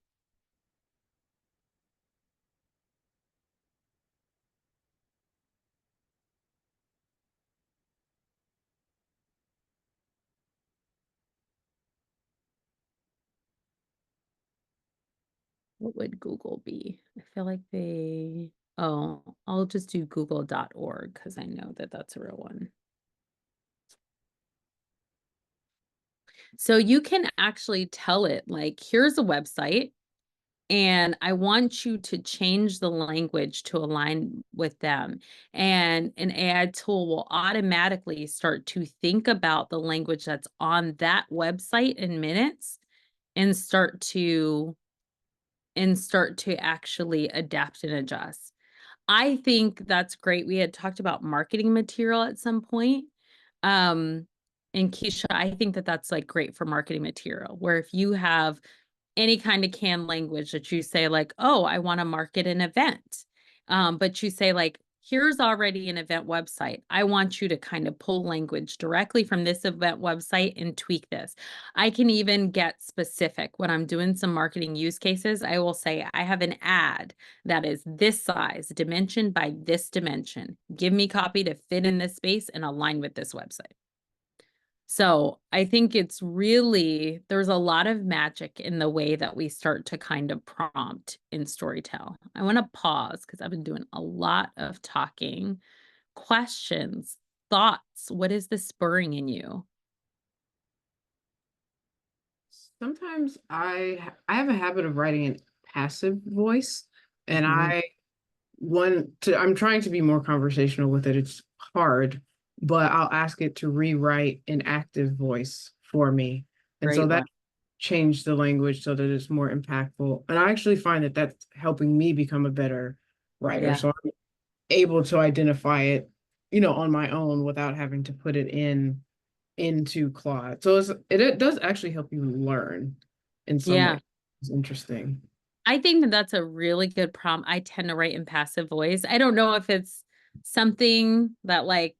What would Google be? I feel like I'll just do google.org because I know that that's a real one. So you can actually tell it, like, here's a website, and I want you to change the language to align with them. And an AI tool will automatically start to think about the language that's on that website in minutes and start to actually adapt and adjust. I think that's great. We had talked about marketing material at some point. Um, and Keisha, I think that that's like great for marketing material, where if you have any kind of canned language that you say like, oh, I want to market an event. But you say like, here's already an event website. I want you to kind of pull language directly from this event website and tweak this. I can even get specific. When I'm doing some marketing use cases, I will say, I have an ad that is this size, dimension by this dimension. Give me copy to fit in this space and align with this website. So I think it's really, there's a lot of magic in the way that we start to kind of prompt in Storytell. I want to pause because I've been doing a lot of talking. Questions, thoughts, what is the spurring in you? Sometimes I have a habit of writing in passive voice, and Mhm. I'm trying to be more conversational with it. It's hard, but I'll ask it to rewrite an active voice for me. And so Great that one. changed the language so that it's more impactful. And I actually find that that's helping me become a better writer. Yeah. So I'm able to identify it, on my own without having to put it into Claude. So it does actually help you learn in some Yeah. ways. It's interesting. I think that that's a really good prompt. I tend to write in passive voice. I don't know if it's something that like,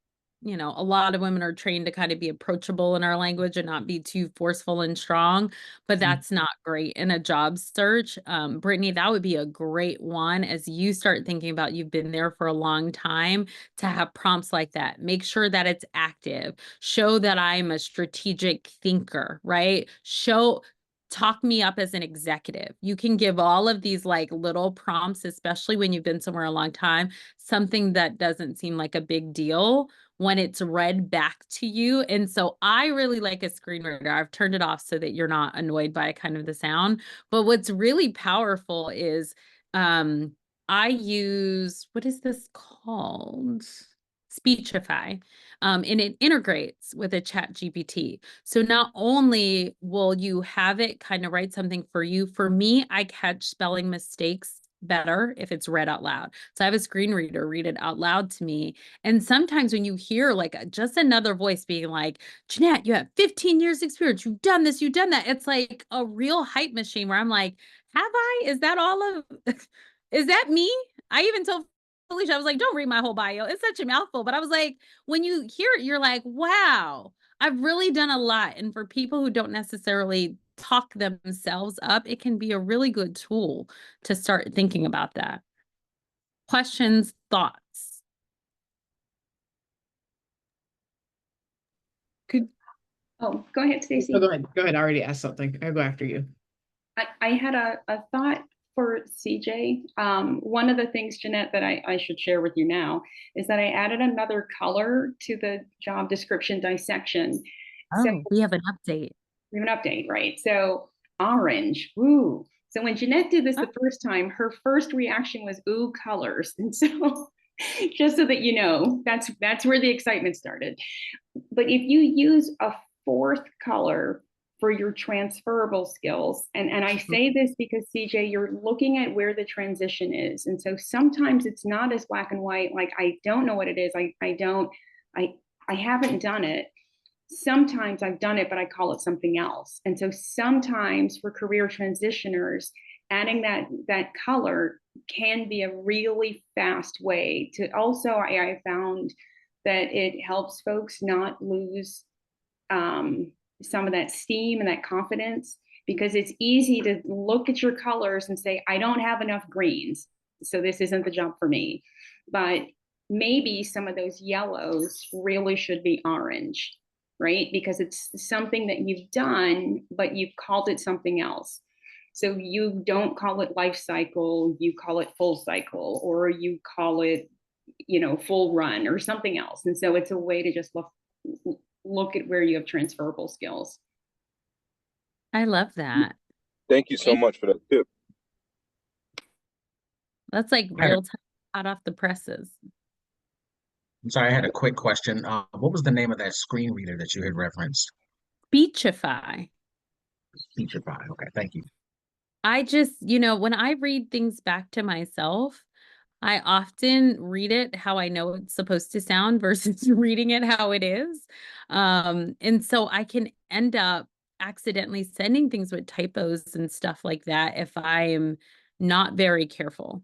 a lot of women are trained to kind of be approachable in our language and not be too forceful and strong, but that's not great in a job search. Brittany, that would be a great one as you start thinking about you've been there for a long time to have prompts like that. Make sure that it's active. Show that I'm a strategic thinker, right? Talk me up as an executive. You can give all of these like little prompts, especially when you've been somewhere a long time, something that doesn't seem like a big deal when it's read back to you. And so I really like a screen reader. I've turned it off so that you're not annoyed by kind of the sound. But what's really powerful is um I use, what is this called? Speechify. And it integrates with a chat GPT. So not only will you have it kind of write something for you, for me, I catch spelling mistakes better if it's read out loud. So I have a screen reader read it out loud to me. And sometimes when you hear like just another voice being like, Jeanette, you have 15 years experience. You've done this, you've done that. It's like a real hype machine where I'm like, have I? Is that all of, is that me? I even told Felicia, I was like, don't read my whole bio. It's such a mouthful. But I was like, when you hear it, you're like, wow, I've really done a lot. And for people who don't necessarily talk themselves up, it can be a really good tool to start thinking about that. Questions, thoughts? Could Oh, go ahead, oh, Stacy. go ahead. Go ahead. I already asked something. I'll go after you. I had a thought for CJ. One of the things, Jeanette, that I should share with you now is that I added another color to the job description dissection. So Oh, we have an update. we have an update, right? So orange, ooh. So when Jeanette did this Oh, the first time, her first reaction was ooh, colors. And so just so that you know, that's where the excitement started. But if you use a fourth color for your transferable skills, and I say this because CJ, you're looking at where the transition is. And so sometimes it's not as black and white, like I don't know what it is. I haven't done it. Sometimes I've done it, but I call it something else. And so sometimes for career transitioners, adding that color can be a really fast way to also, I found that it helps folks not lose some of that steam and that confidence, because it's easy to look at your colors and say, I don't have enough greens, so this isn't the job for me. But maybe some of those yellows really should be orange, right? Because it's something that you've done, but you've called it something else. So you don't call it life cycle, you call it full cycle, or you call it, full run or something else. And so it's a way to just look at where you have transferable skills. I love that. Thank you so much for that tip. That's like real time, hot off the presses. I'm sorry, I had a quick question. What was the name of that screen reader that you had referenced? Speechify. Featurefy. Okay, thank you. I just, when I read things back to myself, I often read it how I know it's supposed to sound versus reading it how it is. And so I can end up accidentally sending things with typos and stuff like that if I'm not very careful.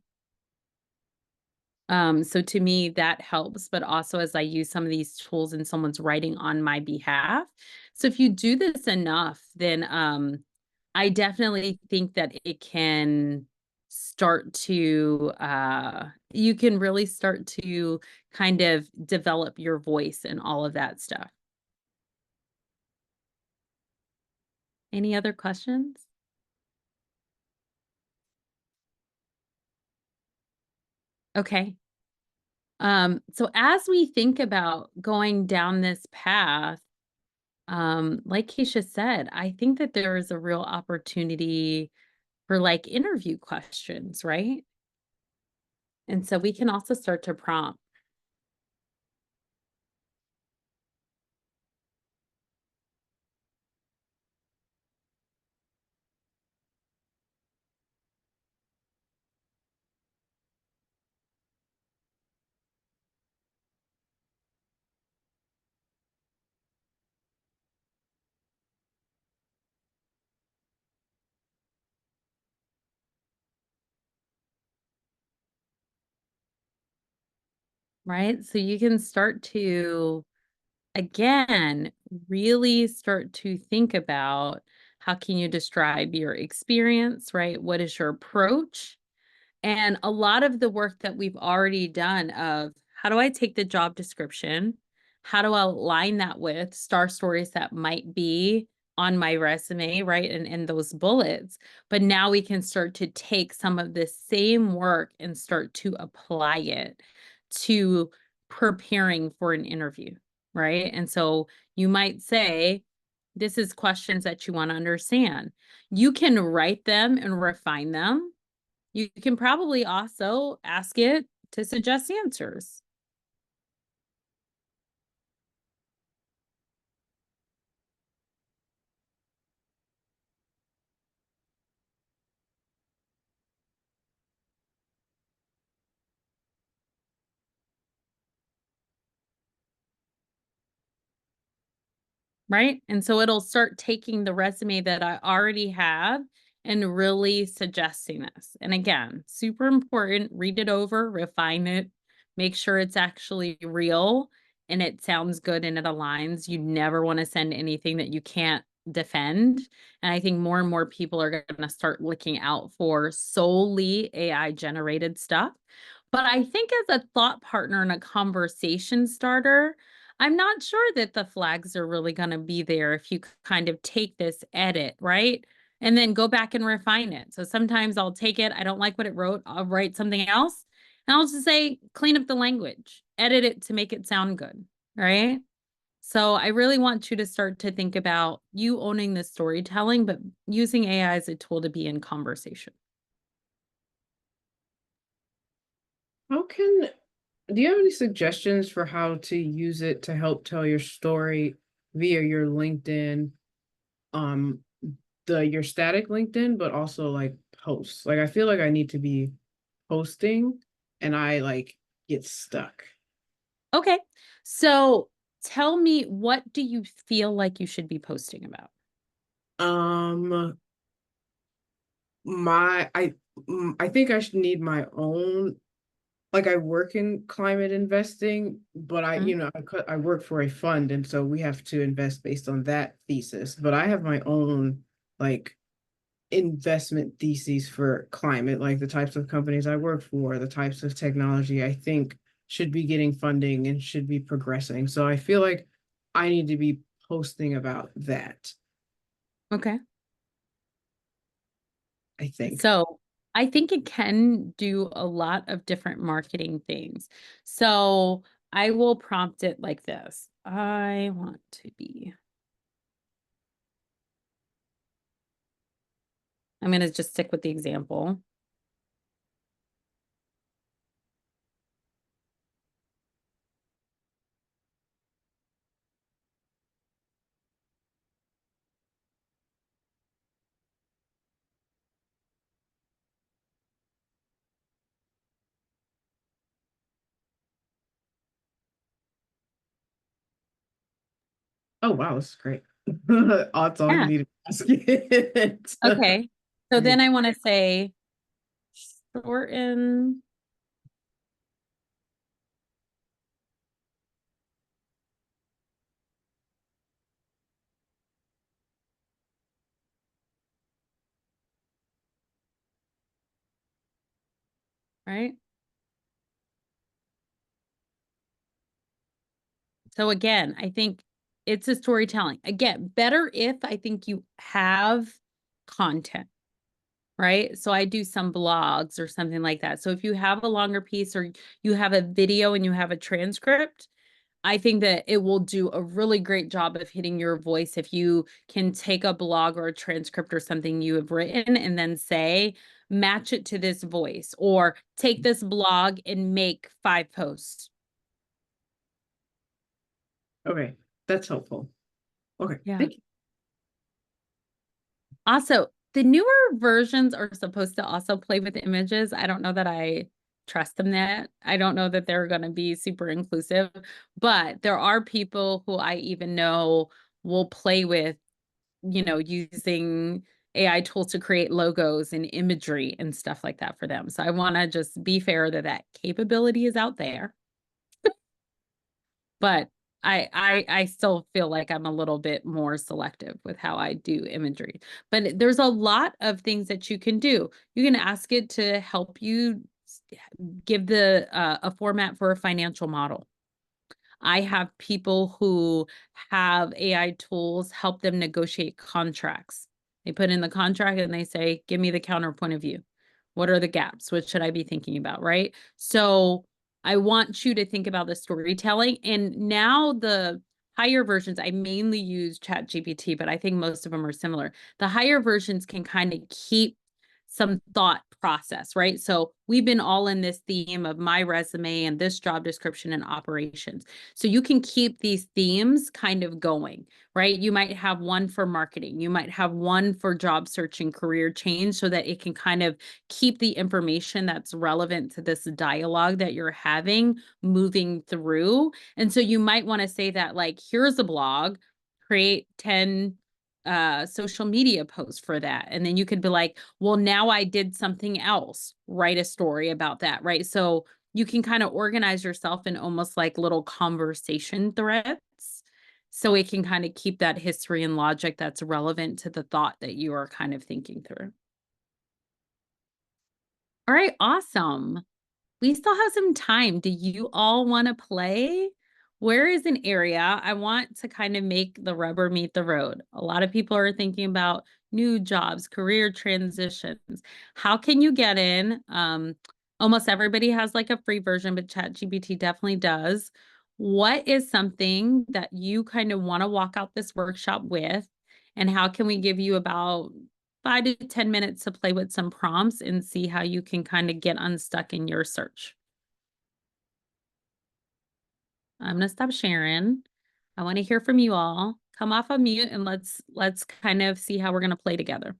So to me, that helps, but also as I use some of these tools and someone's writing on my behalf. So if you do this enough, then I definitely think that it can start to you can really start to kind of develop your voice and all of that stuff. Any other questions? Okay. So as we think about going down this path, like Keisha said, I think that there is a real opportunity for like interview questions, right? And so we can also start to prompt, right? So you can start to, again, really start to think about how can you describe your experience, right? What is your approach? And a lot of the work that we've already done of how do I take the job description? How do I align that with star stories that might be on my resume, right? And those bullets. But now we can start to take some of the same work and start to apply it to preparing for an interview, right? And so you might say, this is questions that you want to understand. You can write them and refine them. You can probably also ask it to suggest answers. Right? And so it'll start taking the resume that I already have and really suggesting this. And again, super important, read it over, refine it, make sure it's actually real and it sounds good and it aligns. You never want to send anything that you can't defend. And I think more and more people are going to start looking out for solely AI generated stuff. But I think as a thought partner and a conversation starter, I'm not sure that the flags are really going to be there if you kind of take this edit, right? And then go back and refine it. So sometimes I'll take it, I don't like what it wrote, I'll write something else. And I'll just say, clean up the language, edit it to make it sound good, right? So I really want you to start to think about you owning the storytelling, but using AI as a tool to be in conversation. How can Do you have any suggestions for how to use it to help tell your story via your LinkedIn, um, your static LinkedIn, but also like posts? Like I feel like I need to be posting and I like get stuck. Okay. So tell me, what do you feel like you should be posting about? Um, my I think I should need my own, like I work in climate investing, but Mhm. I work for a fund, and so we have to invest based on that thesis. But I have my own like investment theses for climate, like the types of companies I work for, the types of technology I think should be getting funding and should be progressing. So I feel like I need to be posting about that, Okay. I think. So I think it can do a lot of different marketing things. So I will prompt it like this. I want to be, I'm going to just stick with the example. Oh wow, this is great. That's all you Yeah. need to ask it. Okay. So then Great. I want to say shorten, right? So again, I think it's a storytelling. Again, better if I think you have content, right? So I do some blogs or something like that. So if you have a longer piece or you have a video and you have a transcript, I think that it will do a really great job of hitting your voice if you can take a blog or a transcript or something you have written and then say, match it to this voice, or take this blog and make 5 posts. Okay, that's helpful. Okay, Yeah. thank you. Also, the newer versions are supposed to also play with images. I don't know that I trust them that. I don't know that they're going to be super inclusive, but there are people who I even know will play with, using AI tools to create logos and imagery and stuff like that for them. So I want to just be fair that that capability is out there. But I still feel like I'm a little bit more selective with how I do imagery. But there's a lot of things that you can do. You can ask it to help you give a format for a financial model. I have people who have AI tools help them negotiate contracts. They put in the contract and they say, give me the counterpoint of view. What are the gaps? What should I be thinking about? Right. So I want you to think about the storytelling. And now the higher versions, I mainly use ChatGPT, but I think most of them are similar. The higher versions can kind of keep some thought process, right? So we've been all in this theme of my resume and this job description and operations. So you can keep these themes kind of going, right? You might have one for marketing. You might have one for job searching, career change, so that it can kind of keep the information that's relevant to this dialogue that you're having moving through. And so you might want to say that, like, here's a blog, create 10 social media posts for that. And then you could be like, well, now I did something else, write a story about that, right? So you can kind of organize yourself in almost like little conversation threads. So it can kind of keep that history and logic that's relevant to the thought that you are kind of thinking through. All right, awesome. We still have some time. Do you all want to play? Where is an area I want to kind of make the rubber meet the road? A lot of people are thinking about new jobs, career transitions. How can you get in? Almost everybody has like a free version, but ChatGPT definitely does. What is something that you kind of want to walk out this workshop with? And how can we give you about 5 to 10 minutes to play with some prompts and see how you can kind of get unstuck in your search? I'm gonna stop sharing. I want to hear from you all. Come off of mute and let's kind of see how we're gonna play together.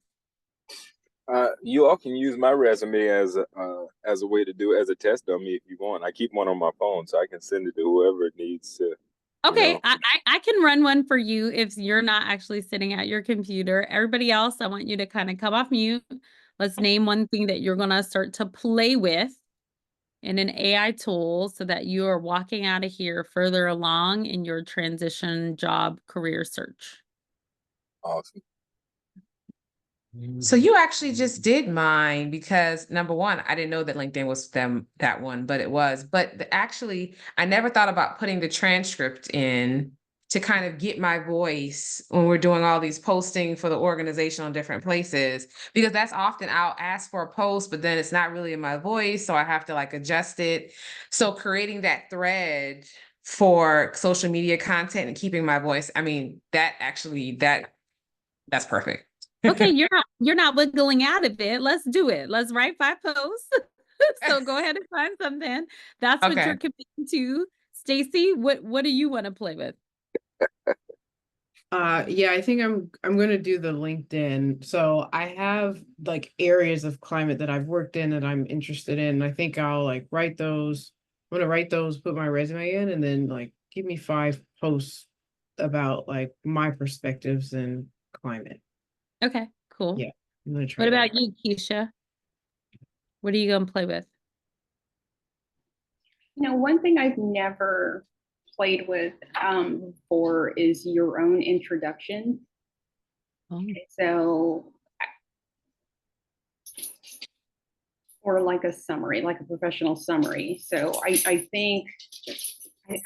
You all can use my resume as a way to do as a test dummy if you want. I keep one on my phone, so I can send it to whoever needs to. Okay, I can run one for you if you're not actually sitting at your computer. Everybody else, I want you to kind of come off mute. Let's name one thing that you're gonna start to play with in an AI tool so that you are walking out of here further along in your transition job career search. Awesome. So you actually just did mine because number one, I didn't know that LinkedIn was that one, but it was. But actually, I never thought about putting the transcript in to kind of get my voice when we're doing all these posting for the organization on different places, because that's often I'll ask for a post, but then it's not really in my voice, so I have to like adjust it. So creating that thread for social media content and keeping my voice, I mean, that's perfect. Okay, you're not wiggling out of it. Let's do it. Let's write 5 posts. So go ahead and find something. That's what Okay. you're committing to. Stacy, what do you want to play with? Yeah, I think I'm gonna do the LinkedIn. So I have like areas of climate that I've worked in that I'm interested in. I think I'll like write those. I'm gonna write those, put my resume in, and then like give me 5 posts about like my perspectives and climate. Okay, cool. Yeah, I'm gonna try What that. about you, Keisha? What are you gonna play with? One thing I've never played with before is your own introduction. Oh. So, or like a summary, like a professional summary. So I think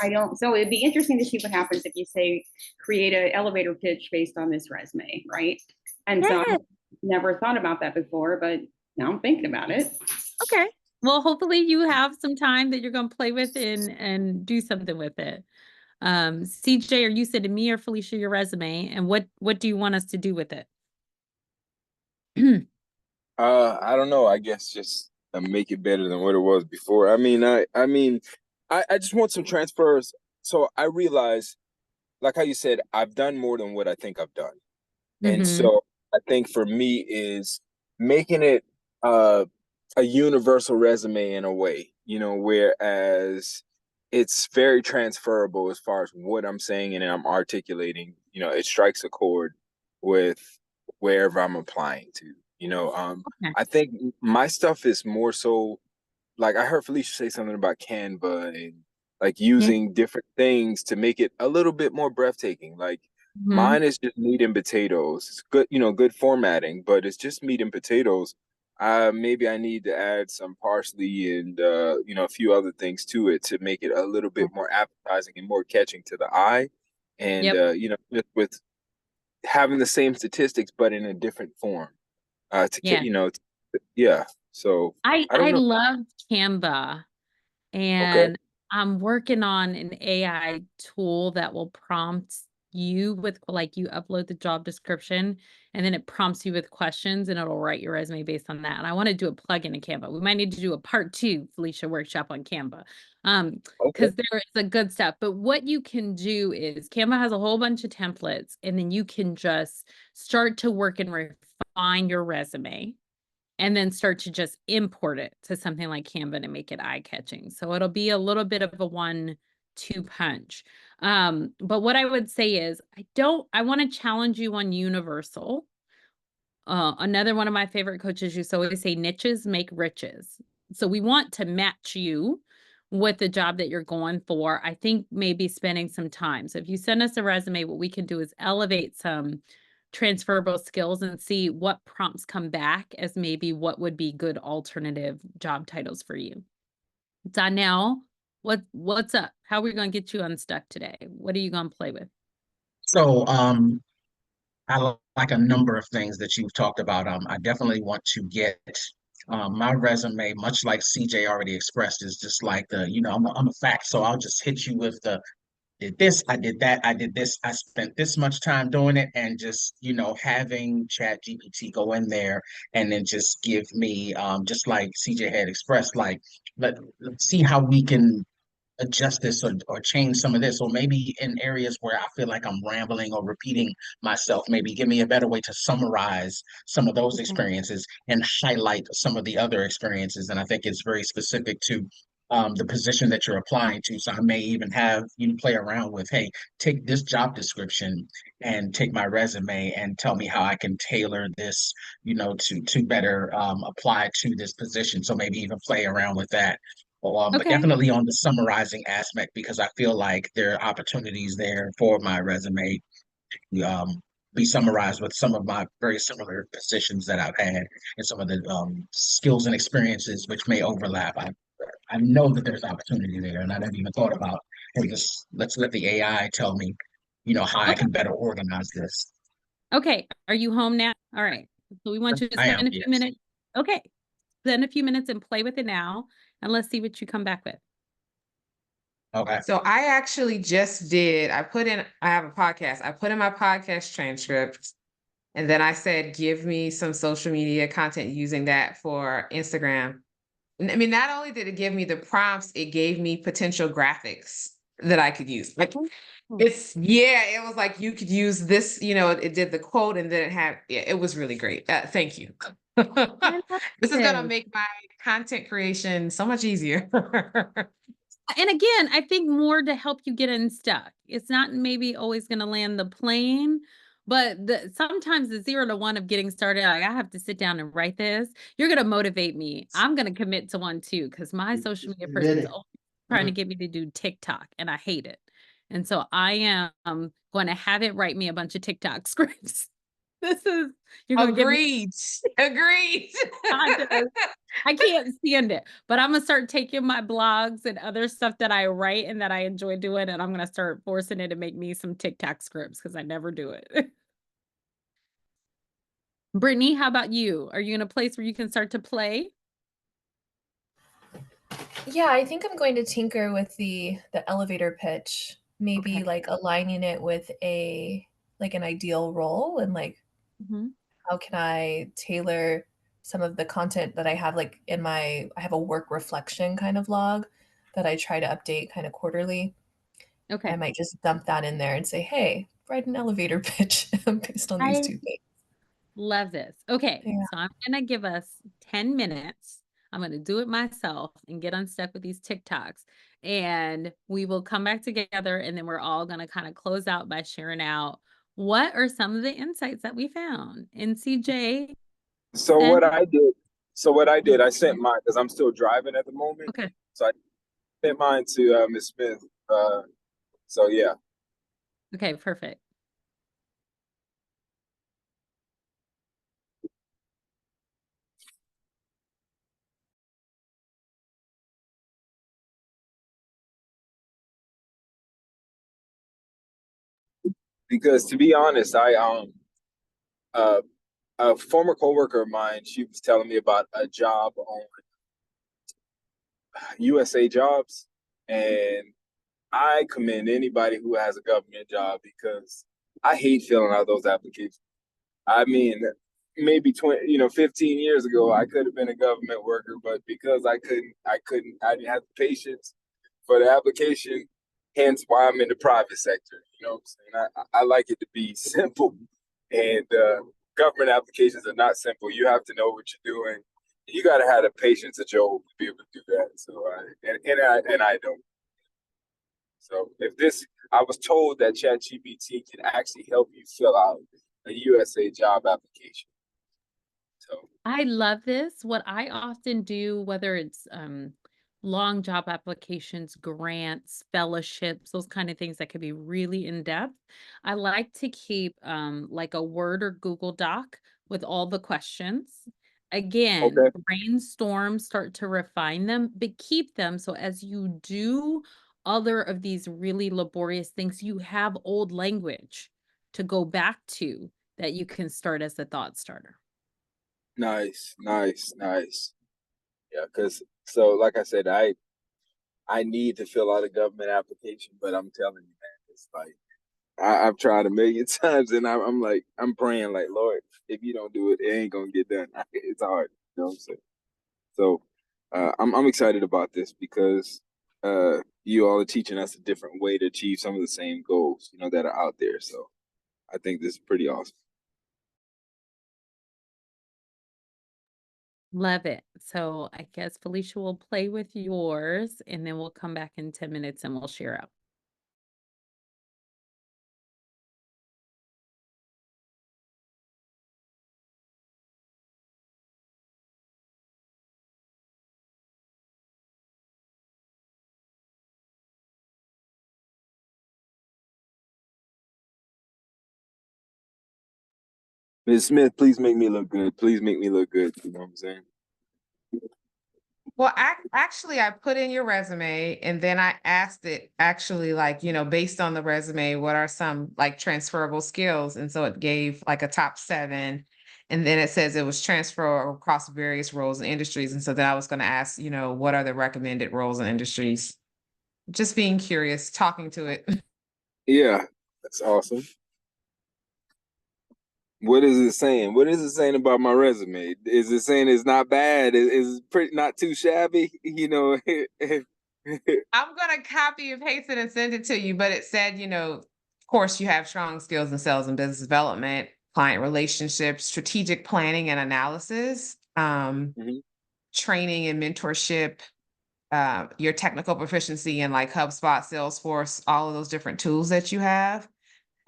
I don't, so it'd be interesting to see what happens if you say, create an elevator pitch based on this resume, right? And so Yeah. I've never thought about that before, but now I'm thinking about it. Okay. Well, hopefully you have some time that you're going to play with and do something with it. CJ, are you sending me or Felicia your resume, and what do you want us to do with it? I don't know. I guess just make it better than what it was before. I just want some transfers. So I realize, like how you said, I've done more than what I think I've done. And Mm-hmm. so I think for me is making it a universal resume in a way, whereas it's very transferable as far as what I'm saying and I'm articulating, it strikes a chord with wherever I'm applying to. Okay. I think my stuff is more so like I heard Felicia say something about Canva and like Yeah. using different things to make it a little bit more breathtaking. Like Mm-hmm. mine is just meat and potatoes. It's good, good formatting, but it's just meat and potatoes. Maybe I need to add some parsley and a few other things to it to make it a little bit more appetizing and more catching to the eye. And Yep. just with having the same statistics but in a different form. Yeah. Yeah. So I I don't I know. love Canva. Okay. And I'm working on an AI tool that will prompt you with, like, you upload the job description and then it prompts you with questions and it'll write your resume based on that. And I want to do a plugin in Canva. We might need to do a part 2 Felicia workshop on Canva. Okay. Because there is a good stuff. But what you can do is Canva has a whole bunch of templates, and then you can just start to work and refine your resume and then start to just import it to something like Canva to make it eye-catching. So it'll be a little bit of a 1-2 punch. But what I would say is I want to challenge you on universal. Another one of my favorite coaches used to always say niches make riches. So we want to match you with the job that you're going for. I think maybe spending some time. So if you send us a resume, what we can do is elevate some transferable skills and see what prompts come back as maybe what would be good alternative job titles for you. Donnell, what's up? How are we going to get you unstuck today? What are you going to play with? So, like a number of things that you've talked about. I definitely want to get my resume, much like CJ already expressed, is just like I'm a fact. So I'll just hit you with the did this, I did that, I did this, I spent this much time doing it, and just, having Chat GPT go in there and then just give me, just like CJ had expressed, like, let's see how we can adjust this or change some of this, or maybe in areas where I feel like I'm rambling or repeating myself, maybe give me a better way to summarize some of those experiences and highlight some of the other experiences. And I think it's very specific to the position that you're applying to. So I may even have you play around with, hey, take this job description and take my resume and tell me how I can tailor this, to better apply to this position. So maybe even play around with that. But Okay. definitely on the summarizing aspect, because I feel like there are opportunities there for my resume to be summarized with some of my very similar positions that I've had and some of the skills and experiences which may overlap. I know that there's opportunity there, and I never even thought about, hey, let's let the AI tell me, how I Okay. can better organize this. Okay. Are you home now? All right. So we want you to I am, spend a few yes. minutes. Okay. Spend a few minutes and play with it now, and let's see what you come back with. Okay. So I actually just did, I have a podcast. I put in my podcast transcript, and then I said, give me some social media content using that for Instagram. I mean, not only did it give me the prompts, it gave me potential graphics that I could use. Like it was like you could use this, it did the quote and then it was really great. Thank you. I love This is gonna it. make my content creation so much easier. And again, I think more to help you get unstuck. It's not maybe always going to land the plane, but sometimes the 0 to 1 of getting started, like, I have to sit down and write this. You're going to motivate me. I'm going to commit to one too, because my social media person's always trying to get me to do TikTok, and I hate it. And so I am going to have it write me a bunch of TikTok scripts. You're going to get me Agreed. Agreed. content. I can't stand it, but I'm gonna start taking my blogs and other stuff that I write and that I enjoy doing, and I'm gonna start forcing it to make me some TikTok scripts because I never do it. Brittany, how about you? Are you in a place where you can start to play? Yeah, I think I'm going to tinker with the elevator pitch, maybe Okay. like aligning it with an ideal role and like Mhm. how can I tailor some of the content that I have like I have a work reflection kind of log that I try to update kind of quarterly. I Okay. might just dump that in there and say, "Hey, write an elevator pitch based on these I two things." love this. Okay, Yeah. so I'm gonna give us 10 minutes. I'm gonna do it myself and get unstuck with these TikToks. And we will come back together and then we're all gonna kind of close out by sharing out what are some of the insights that we found. And CJ, So and what I did, I sent mine because I'm still driving at the moment. okay. So I sent mine to Miss Smith. So yeah, Okay, perfect. because to be honest, uh, a former coworker of mine, she was telling me about a job on USA Jobs, and I commend anybody who has a government job because I hate filling out those applications. I mean, maybe 20, 15 years ago, I could have been a government worker, but because I didn't have the patience for the application. Hence why I'm in the private sector. You know what I'm saying? I like it to be simple, and government applications are not simple. You have to know what you're doing. You got to have the patience of Job to be able to do that. So I don't. So if this, I was told that ChatGPT can actually help you fill out a USA job application. So I love this. What I often do, whether it's long job applications, grants, fellowships, those kind of things that could be really in depth, I like to keep like a Word or Google Doc with all the questions. Again, okay, brainstorm, start to refine them, but keep them so as you do other of these really laborious things, you have old language to go back to that you can start as a thought starter. nice. Yeah, because so like I said, I need to fill out a government application, but I'm telling you, man, it's like I've tried a million times, and I'm like I'm praying like Lord, if you don't do it, it ain't gonna get done. It's hard, you know what I'm saying? So I'm excited about this because you all are teaching us a different way to achieve some of the same goals, that are out there. So I think this is pretty awesome. Love it. So I guess Felicia will play with yours and then we'll come back in 10 minutes and we'll share out. Ms. Smith, please make me look good. Please make me look good. You know what I'm saying? Well, actually, I put in your resume and then I asked it actually, like, based on the resume, what are some like transferable skills? And so it gave like a top 7. And then it says it was transfer across various roles and industries. And so then I was going to ask, what are the recommended roles and industries? Just being curious, talking to it. Yeah, that's awesome. What is it saying? What is it saying about my resume? Is it saying it's not bad? Is it pretty not too shabby? I'm gonna copy and paste it and send it to you, but it said, of course, you have strong skills in sales and business development, client relationships, strategic planning and analysis, Mhm. training and mentorship, your technical proficiency in like HubSpot, Salesforce, all of those different tools that you have.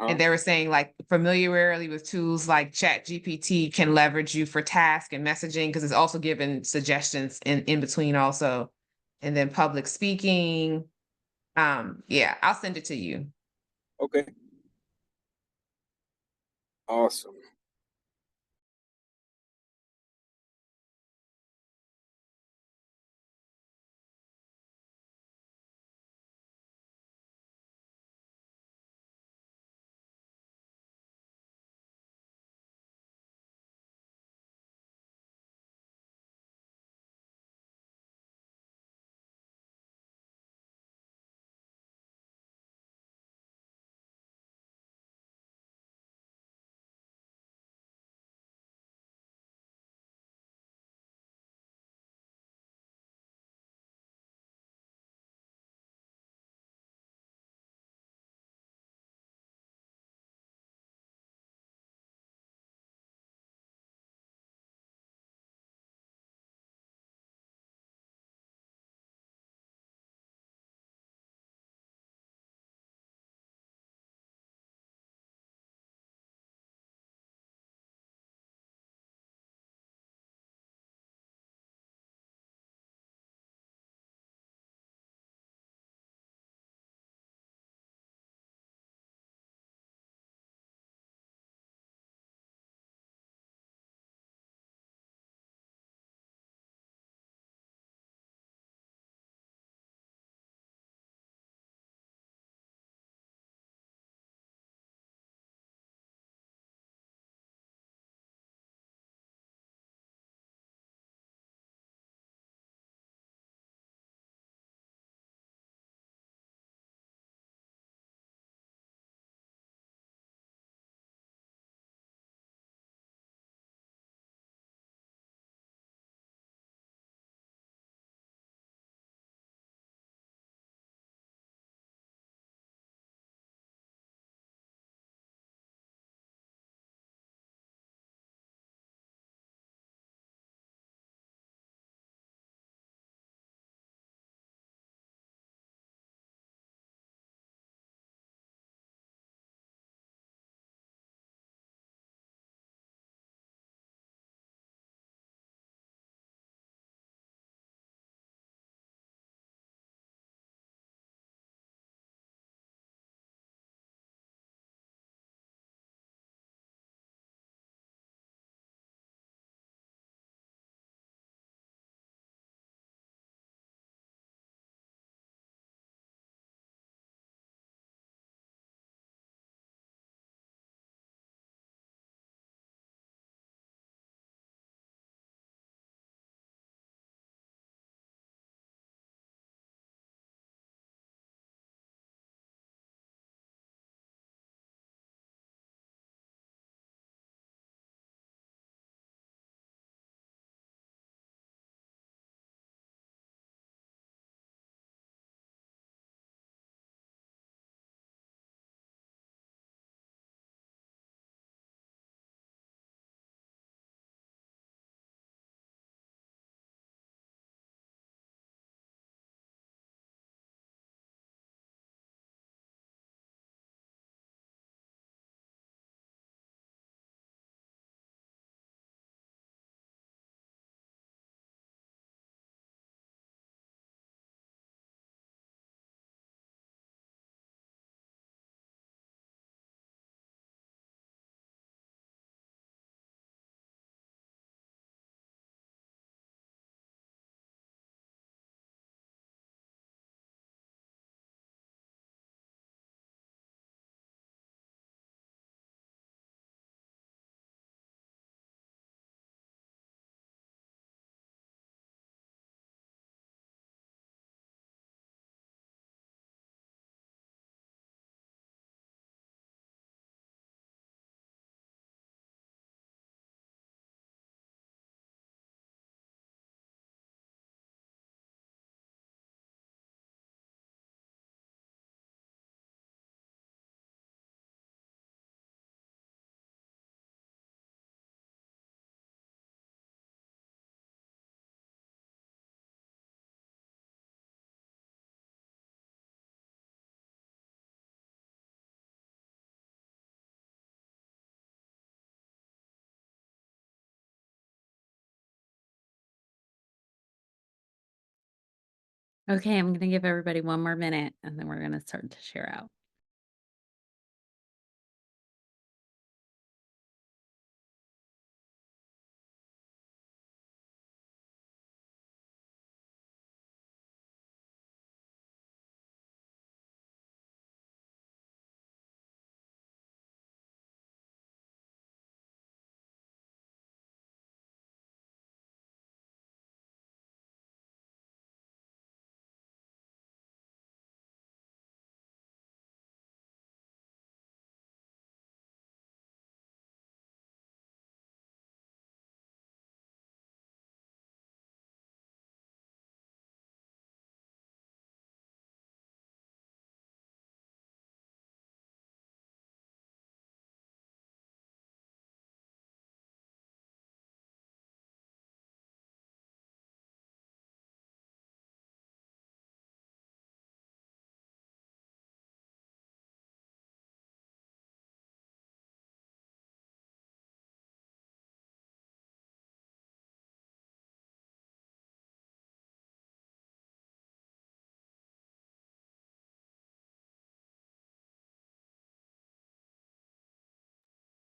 And they were saying like familiarity with tools like Chat GPT can leverage you for task and messaging because it's also given suggestions in between also. And then public speaking. Yeah, I'll send it to you. Okay, awesome. Okay, I'm gonna give everybody 1 more minute, and then we're gonna start to share out.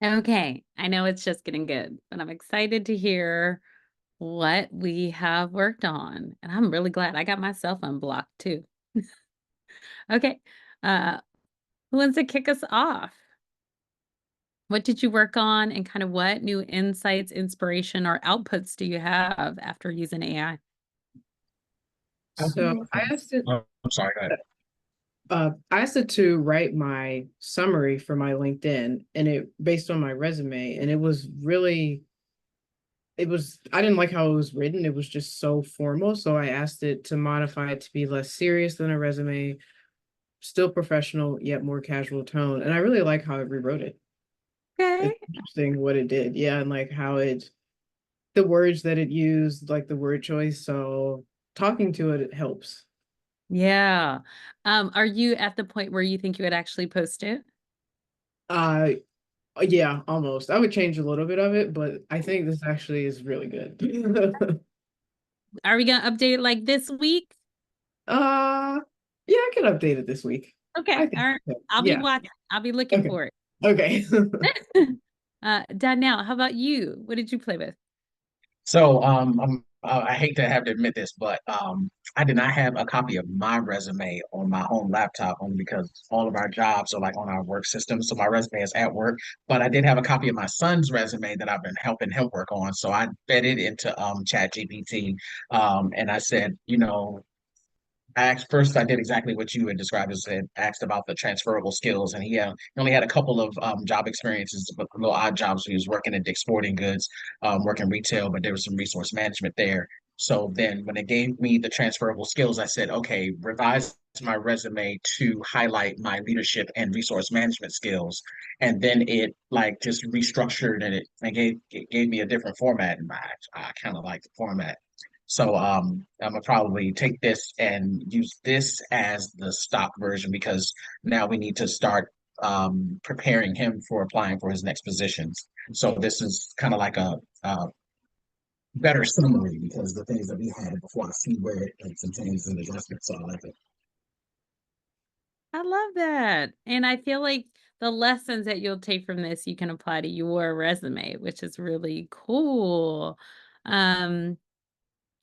Okay, I know it's just getting good, but I'm excited to hear what we have worked on, and I'm really glad I got myself unblocked too. Okay, uh, who wants to kick us off? What did you work on, and kind of what new insights, inspiration, or outputs do you have after using AI? So I asked it, I'm sorry, go ahead. I asked it to write my summary for my LinkedIn, and it based on my resume, and it was really, I didn't like how it was written. It was just so formal. So I asked it to modify it to be less serious than a resume, still professional, yet more casual tone. And I really like how it rewrote it. Okay. It's interesting what it did. Yeah. And like how the words that it used, like the word choice. So talking to it, it helps. Yeah. Are you at the point where you think you would actually post it? Uh, yeah, almost. I would change a little bit of it, but I think this actually is really good. Are we gonna update like this week? uh, yeah, I can update it this week. Okay, I all think right. so. I'll be Yeah. watching. I'll be looking Okay. for it. Okay. Danielle, how about you? What did you play with? So I hate to have to admit this, but I did not have a copy of my resume on my home laptop only because all of our jobs are like on our work system. So my resume is at work, but I did have a copy of my son's resume that I've been helping him work on. So I fed it into Chat GPT, and I said, I asked first. I did exactly what you had described as said. Asked about the transferable skills, and he only had a couple of job experiences, but little odd jobs. He was working at Dick's Sporting Goods, working retail, but there was some resource management there. So then, when it gave me the transferable skills, I said, "Okay, revise my resume to highlight my leadership and resource management skills." And then it like just restructured and it gave me a different format, and I kind of like the format. So I'm gonna probably take this and use this as the stock version because now we need to start preparing him for applying for his next positions. So this is kind of like a better summary because the things that we had before I see where it makes some changes and adjustments. So I like it. I love that. And I feel like the lessons that you'll take from this, you can apply to your resume, which is really cool. Um,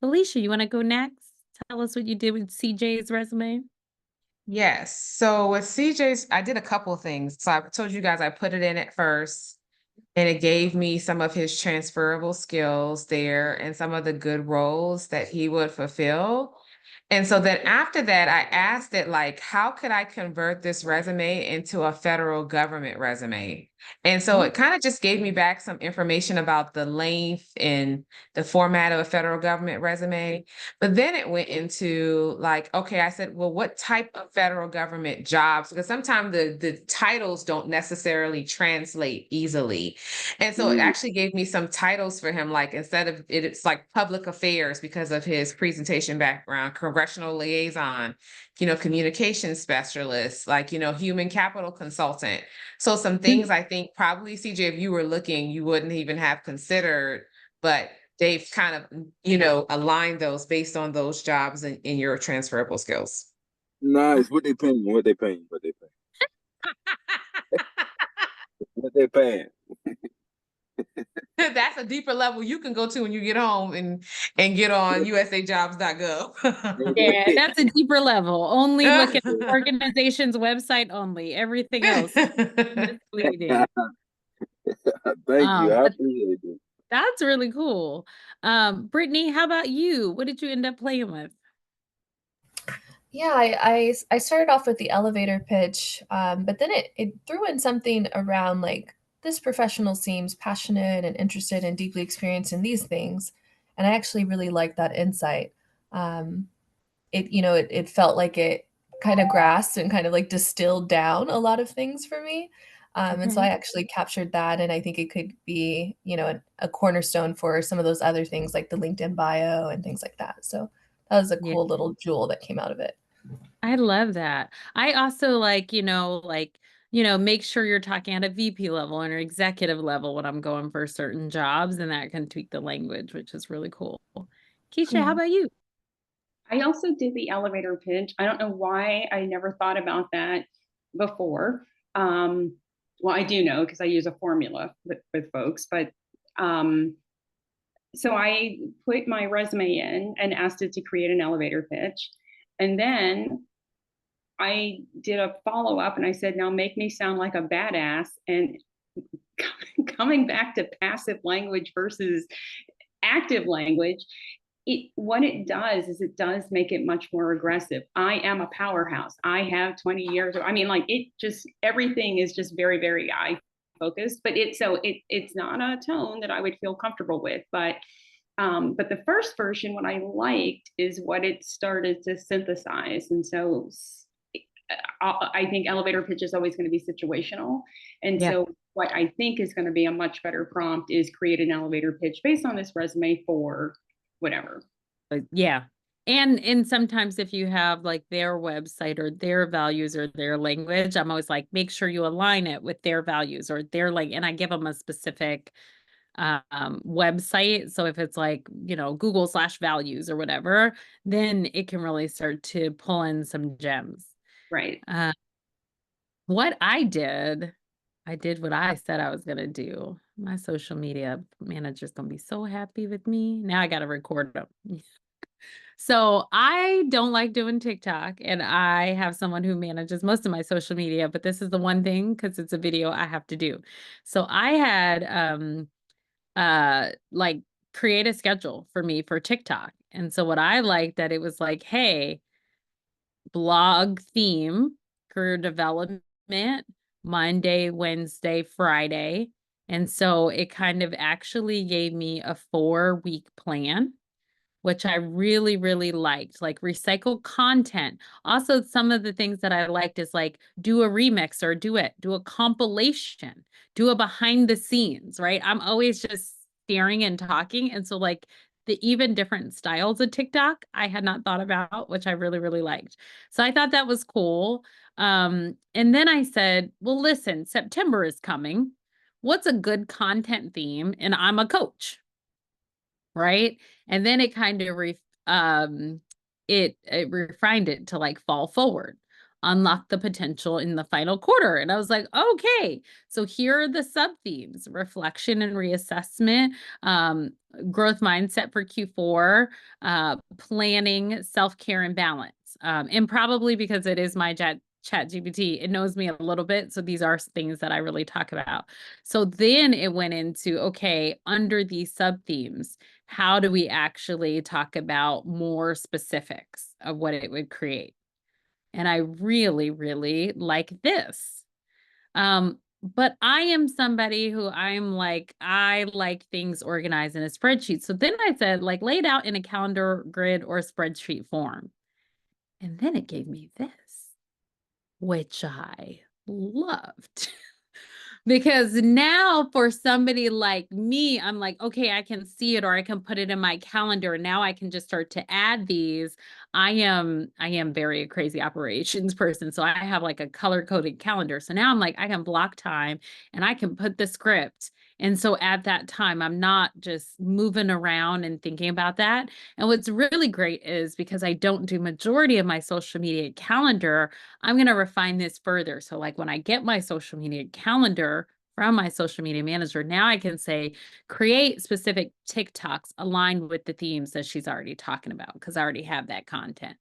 Alicia, you want to go next? Tell us what you did with CJ's resume. Yes. So with CJ's, I did a couple of things. So I told you guys I put it in at first, and it gave me some of his transferable skills there and some of the good roles that he would fulfill. And so then after that, I asked it like, how could I convert this resume into a federal government resume? And so it kind of just gave me back some information about the length and the format of a federal government resume. But then it went into like, okay, I said, well, what type of federal government jobs? Because sometimes the titles don't necessarily translate easily. And so it actually gave me some titles for him, like instead of it's like public affairs because of his presentation background, congressional liaison, communication specialist, like, human capital consultant. So some things I think probably CJ, if you were looking, you wouldn't even have considered, but they've kind of, you know, aligned those based on those jobs and in your transferable skills. Nice. What they paying? What they paying? What they paying? What they paying? That's a deeper level you can go to when you get home and get on Yeah, usajobs.gov. that's a deeper level. Only look at the organization's website only. Everything else is misleading. Thank you. I But appreciate it. that's really cool. Brittany, how about you? What did you end up playing with? Yeah, I started off with the elevator pitch, but then it threw in something around like this professional seems passionate and interested and deeply experienced in these things, and I actually really liked that insight. It it felt like it kind of grasped and kind of like distilled down a lot of things for me. And so I Okay. actually captured that, and I think it could be, a cornerstone for some of those other things like the LinkedIn bio and things like that. So that was a Yeah, cool little jewel that came out of it. I love that. I also make sure you're talking at a VP level and or executive level when I'm going for certain jobs, and that can tweak the language, which is really cool. Keisha, how Yeah. about you? I also did the elevator pitch. I don't know why I never thought about that before. Well, I do know because I use a formula with folks, but so I put my resume in and asked it to create an elevator pitch. And then I did a follow up and I said, now make me sound like a badass. And coming back to passive language versus active language, what it does is it does make it much more aggressive. I am a powerhouse. I have 20 years. I mean, like it just everything is just very, very eye focused. But it's not a tone that I would feel comfortable with. But the first version, what I liked is what it started to synthesize. And so I think elevator pitch is always going to be situational. And Yeah. so what I think is going to be a much better prompt is create an elevator pitch based on this resume for whatever. Yeah. And sometimes if you have like their website or their values or their language, I'm always like, make sure you align it with their values or their and I give them a specific website. So if it's like, Google/values or whatever, then it can really start to pull in some gems. Right. What I did what I said I was going to do. My social media manager's going to be so happy with me. Now I got to record them. So I don't like doing TikTok, and I have someone who manages most of my social media, but this is the one thing because it's a video I have to do. So I had like create a schedule for me for TikTok. And so what I liked that it was like, hey, blog theme, career development, Monday, Wednesday, Friday. And so it kind of actually gave me a 4-week plan, which I really, really liked, like recycle content. Also, some of the things that I liked is like do a remix or do a compilation, do a behind the scenes, right? I'm always just staring and talking. And so like the even different styles of TikTok I had not thought about, which I really, really liked. So I thought that was cool. And then I said, well, listen, September is coming. What's a good content theme? And I'm a coach, right? And then it kind of it refined it to like fall forward, unlock the potential in the final quarter. And I was like, okay, so here are the sub themes: reflection and reassessment, growth mindset for Q4, planning, self-care, and balance. And probably because it is my chat GPT, it knows me a little bit. So these are things that I really talk about. So then it went into, okay, under these sub themes, how do we actually talk about more specifics of what it would create? And I really, really like this. But I am somebody who I like things organized in a spreadsheet. So then I said, like, laid out in a calendar, grid, or spreadsheet form. And then it gave me this, which I loved. Because now for somebody like me, I'm like, okay, I can see it or I can put it in my calendar. Now I can just start to add these. I am very a crazy operations person. So I have like a color coded calendar. So now I'm like, I can block time and I can put the script And so at that time, I'm not just moving around and thinking about that. And what's really great is because I don't do majority of my social media calendar, I'm going to refine this further. So like when I get my social media calendar from my social media manager, now I can say, create specific TikToks aligned with the themes that she's already talking about, because I already have that content.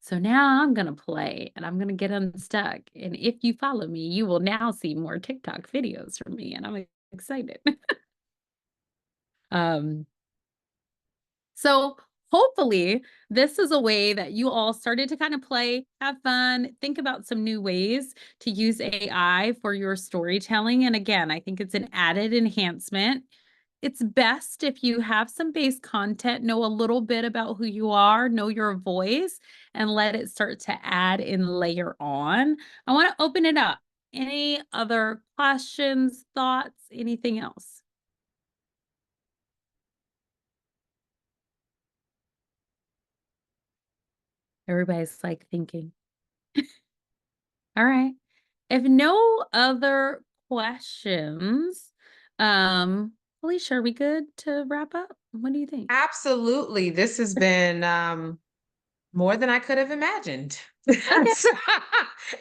So now I'm going to play and I'm going to get unstuck. And if you follow me, you will now see more TikTok videos from me. And I'm excited. um, so hopefully this is a way that you all started to kind of play, have fun, think about some new ways to use AI for your storytelling. And again, I think it's an added enhancement. It's best if you have some base content, know a little bit about who you are, know your voice, and let it start to add and layer on. I want to open it up. Any other questions, thoughts, anything else? Everybody's like thinking. All right. If no other questions, Felicia, are we good to wrap up? What do you think? Absolutely. This has been more than I could have imagined. Okay,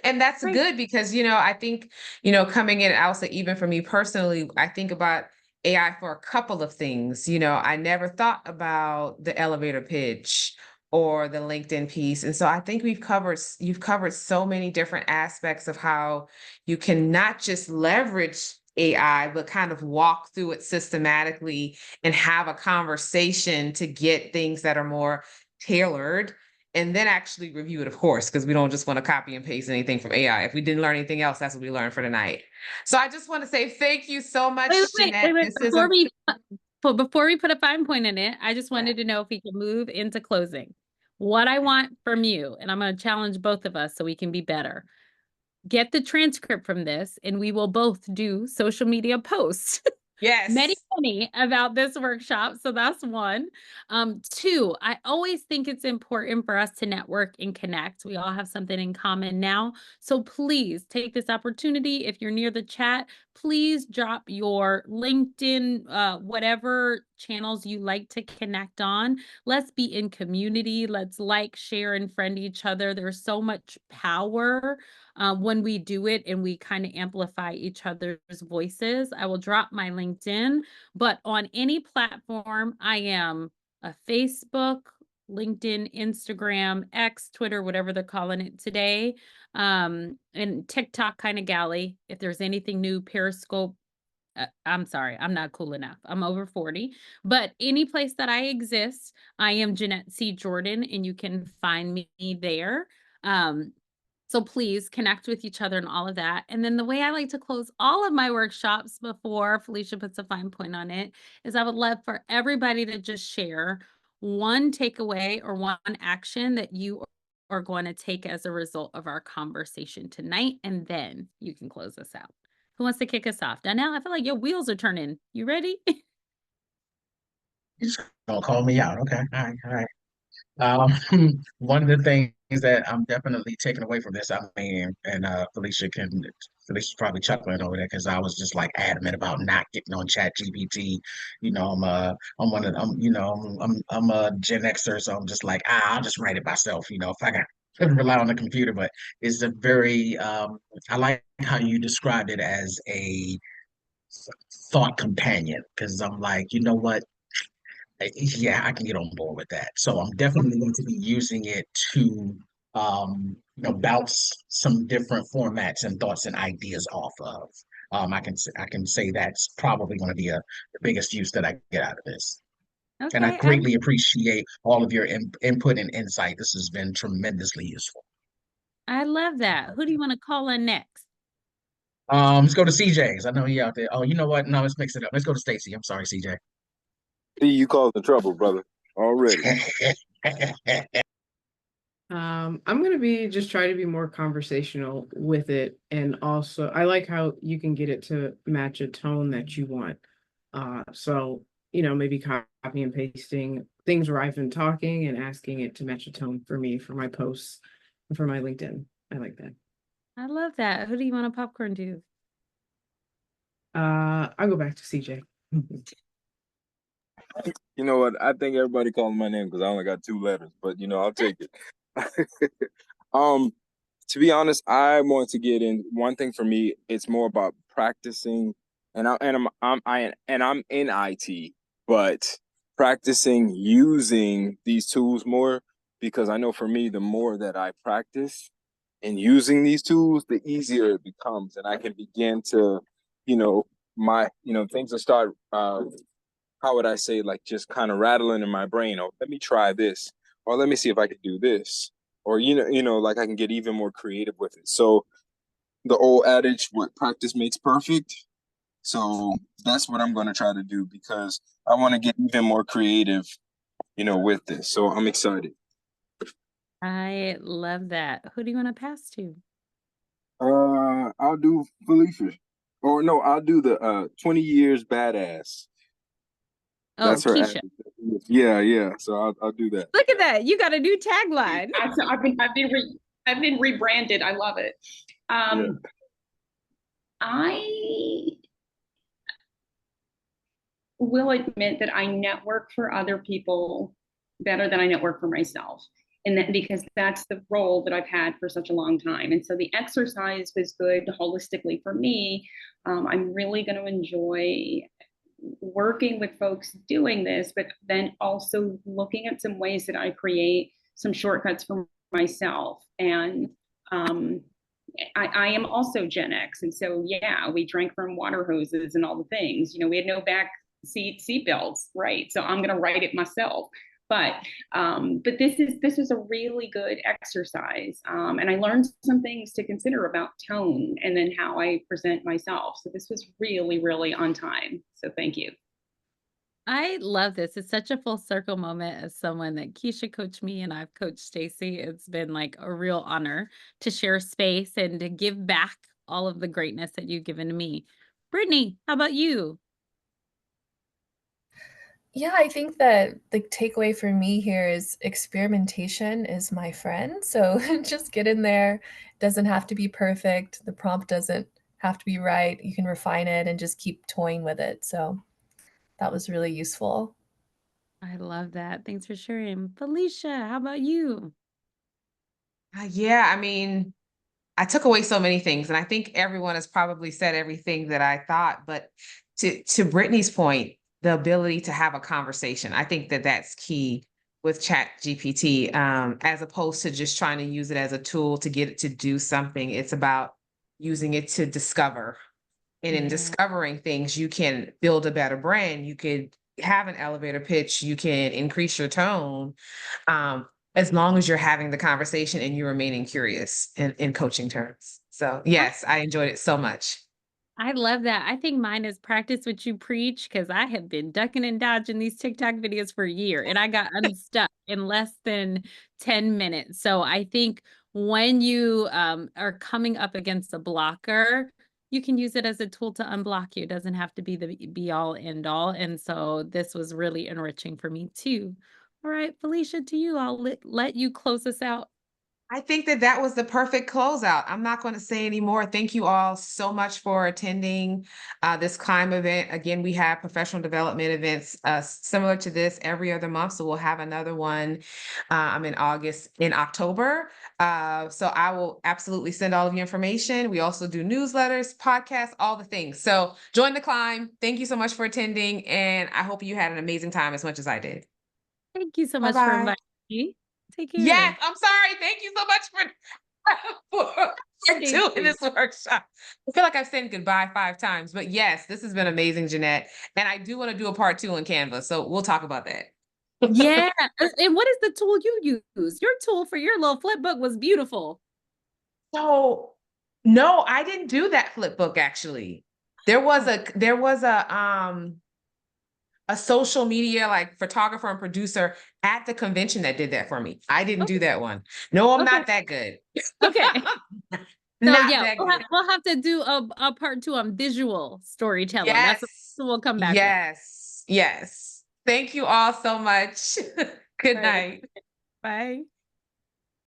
And that's great. good because, I think, coming in, also, even for me personally, I think about AI for a couple of things. I never thought about the elevator pitch or the LinkedIn piece. And so I think you've covered so many different aspects of how you can not just leverage AI, but kind of walk through it systematically and have a conversation to get things that are more tailored, and then actually review it, of course, because we don't just want to copy and paste anything from AI. If we didn't learn anything else, that's what we learned for tonight. So I just want to say thank you so much, Jeanette. Wait. This is a Before we put a fine point in it, I just wanted to know if we can move into closing. What I want from you, and I'm going to challenge both of us so we can be better. Get the transcript from this, and we will both do social media posts. Many yes. about this workshop. So that's one. Two, I always think it's important for us to network and connect. We all have something in common now. So please take this opportunity. If you're near the chat, please drop your LinkedIn, whatever channels you like to connect on. Let's be in community. Let's like, share, and friend each other. There's so much power when we do it and we kind of amplify each other's voices. I will drop my LinkedIn, but on any platform, I am a Facebook, LinkedIn, Instagram, X, Twitter, whatever they're calling it today, and TikTok kind of galley. If there's anything new, Periscope. I'm sorry, I'm not cool enough. I'm over 40, but any place that I exist, I am Jeanette C. Jordan, and you can find me there. So please connect with each other and all of that. And then the way I like to close all of my workshops before Felicia puts a fine point on it is I would love for everybody to just share one takeaway or one action that you are going to take as a result of our conversation tonight. And then you can close us out. Who wants to kick us off? Donnell, I feel like your wheels are turning. You ready? You just gonna call me out. Okay. All right. All right. One of the things that I'm definitely taking away from this, I mean, and Felicia's probably chuckling over there because I was just like adamant about not getting on Chat GPT. I'm one of, I'm a Gen Xer, so I'm just like, I'll just write it myself. If I got to rely on the computer, but it's a very, I like how you described it as a thought companion because I'm like, you know what? Yeah, I can get on board with that. So I'm definitely going to be using it to, bounce some different formats and thoughts and ideas off of. I can say that's probably going to be the biggest use that I get out of this. And I Okay, greatly appreciate all of your input and insight. This has been tremendously useful. I love that. Who do you want to call in next? Let's go to CJ's. I know he out there. Oh, you know what? No, let's mix it up. Let's go to Stacy. I'm sorry, CJ. See, you causing trouble, brother. Already. I'm gonna be just try to be more conversational with it, and also I like how you can get it to match a tone that you want. So maybe copy and pasting things where I've been talking and asking it to match a tone for me for my posts and for my LinkedIn. I like that. I love that. Who do you want to popcorn to? I'll go back to CJ. You know what? I think everybody calling my name because I only got 2 letters, but I'll take it. Um, to be honest, I want to get in. One thing for me, it's more about practicing, and I'm in IT, but practicing using these tools more because I know for me, the more that I practice in using these tools, the easier it becomes, and I can begin to, things will start. How would I say, like just kind of rattling in my brain. Oh, let me try this, or let me see if I can do this, or like I can get even more creative with it. So the old adage, what practice makes perfect. So that's what I'm going to try to do because I want to get even more creative, with this. So I'm excited. I love that. Who do you want to pass to? I'll do Felicia, or no, I'll do the 20 years badass. Oh, That's her Keisha. adage. Yeah, yeah. So I'll do that. Look at that. You got a new tagline. I've been rebranded. I love it. Yeah. I will admit that I network for other people better than I network for myself. And that because that's the role that I've had for such a long time. And so the exercise was good holistically for me. I'm really going to enjoy working with folks doing this, but then also looking at some ways that I create some shortcuts for myself. And I am also Gen X. And so, yeah, we drank from water hoses and all the things. We had no back seat belts, right? So I'm going to write it myself. But this is a really good exercise, and I learned some things to consider about tone and then how I present myself. So this was really, really on time. So thank you. I love this. It's such a full circle moment as someone that Keisha coached me and I've coached Stacy. It's been like a real honor to share space and to give back all of the greatness that you've given to me. Brittany, how about you? Yeah, I think that the takeaway for me here is experimentation is my friend. So just get in there. Doesn't have to be perfect. The prompt doesn't have to be right. You can refine it and just keep toying with it. So that was really useful. I love that. Thanks for sharing. Felicia, how about you? Yeah, I mean, I took away so many things, and I think everyone has probably said everything that I thought. But to Brittany's point, the ability to have a conversation, I think that that's key with Chat GPT, as opposed to just trying to use it as a tool to get it to do something. It's about using it to discover, and in Yeah. discovering things, you can build a better brand. You could have an elevator pitch. You can increase your tone, as long as you're having the conversation and you're remaining curious in coaching terms. So yes, I enjoyed it so much. I love that. I think mine is practice what you preach because I have been ducking and dodging these TikTok videos for a year and I got unstuck in less than 10 minutes. So I think when you are coming up against a blocker, you can use it as a tool to unblock you. It doesn't have to be the be all end all. And so this was really enriching for me too. All right, Felicia, to you, I'll let you close us out. I think that that was the perfect closeout. I'm not going to say any more. Thank you all so much for attending this Climb event. Again, we have professional development events similar to this every other month. So we'll have another one in October. So I will absolutely send all of you information. We also do newsletters, podcasts, all the things. So join the Climb. Thank you so much for attending. And I hope you had an amazing time as much as I did. Thank you so much for Bye-bye. inviting me. Take Yes, care. I'm sorry. Thank you so much for Thank doing you. this workshop. I feel like I've said goodbye 5 times, but yes, this has been amazing, Jeanette. And I do want to do a part 2 on Canva, so we'll talk about that. Yeah, and what is the tool you use? Your tool for your little flip book was beautiful. So, no, I didn't do that flip book actually. There was a social media like photographer and producer at the convention that did that for me. I didn't do Okay, that one. No, I'm okay, not that good. okay. So Not yeah, that good. we'll have to do a part 2 on visual storytelling. That's Yes. what we'll come back with. Yes. Yes. Thank you all so much. Good All right. night. Bye.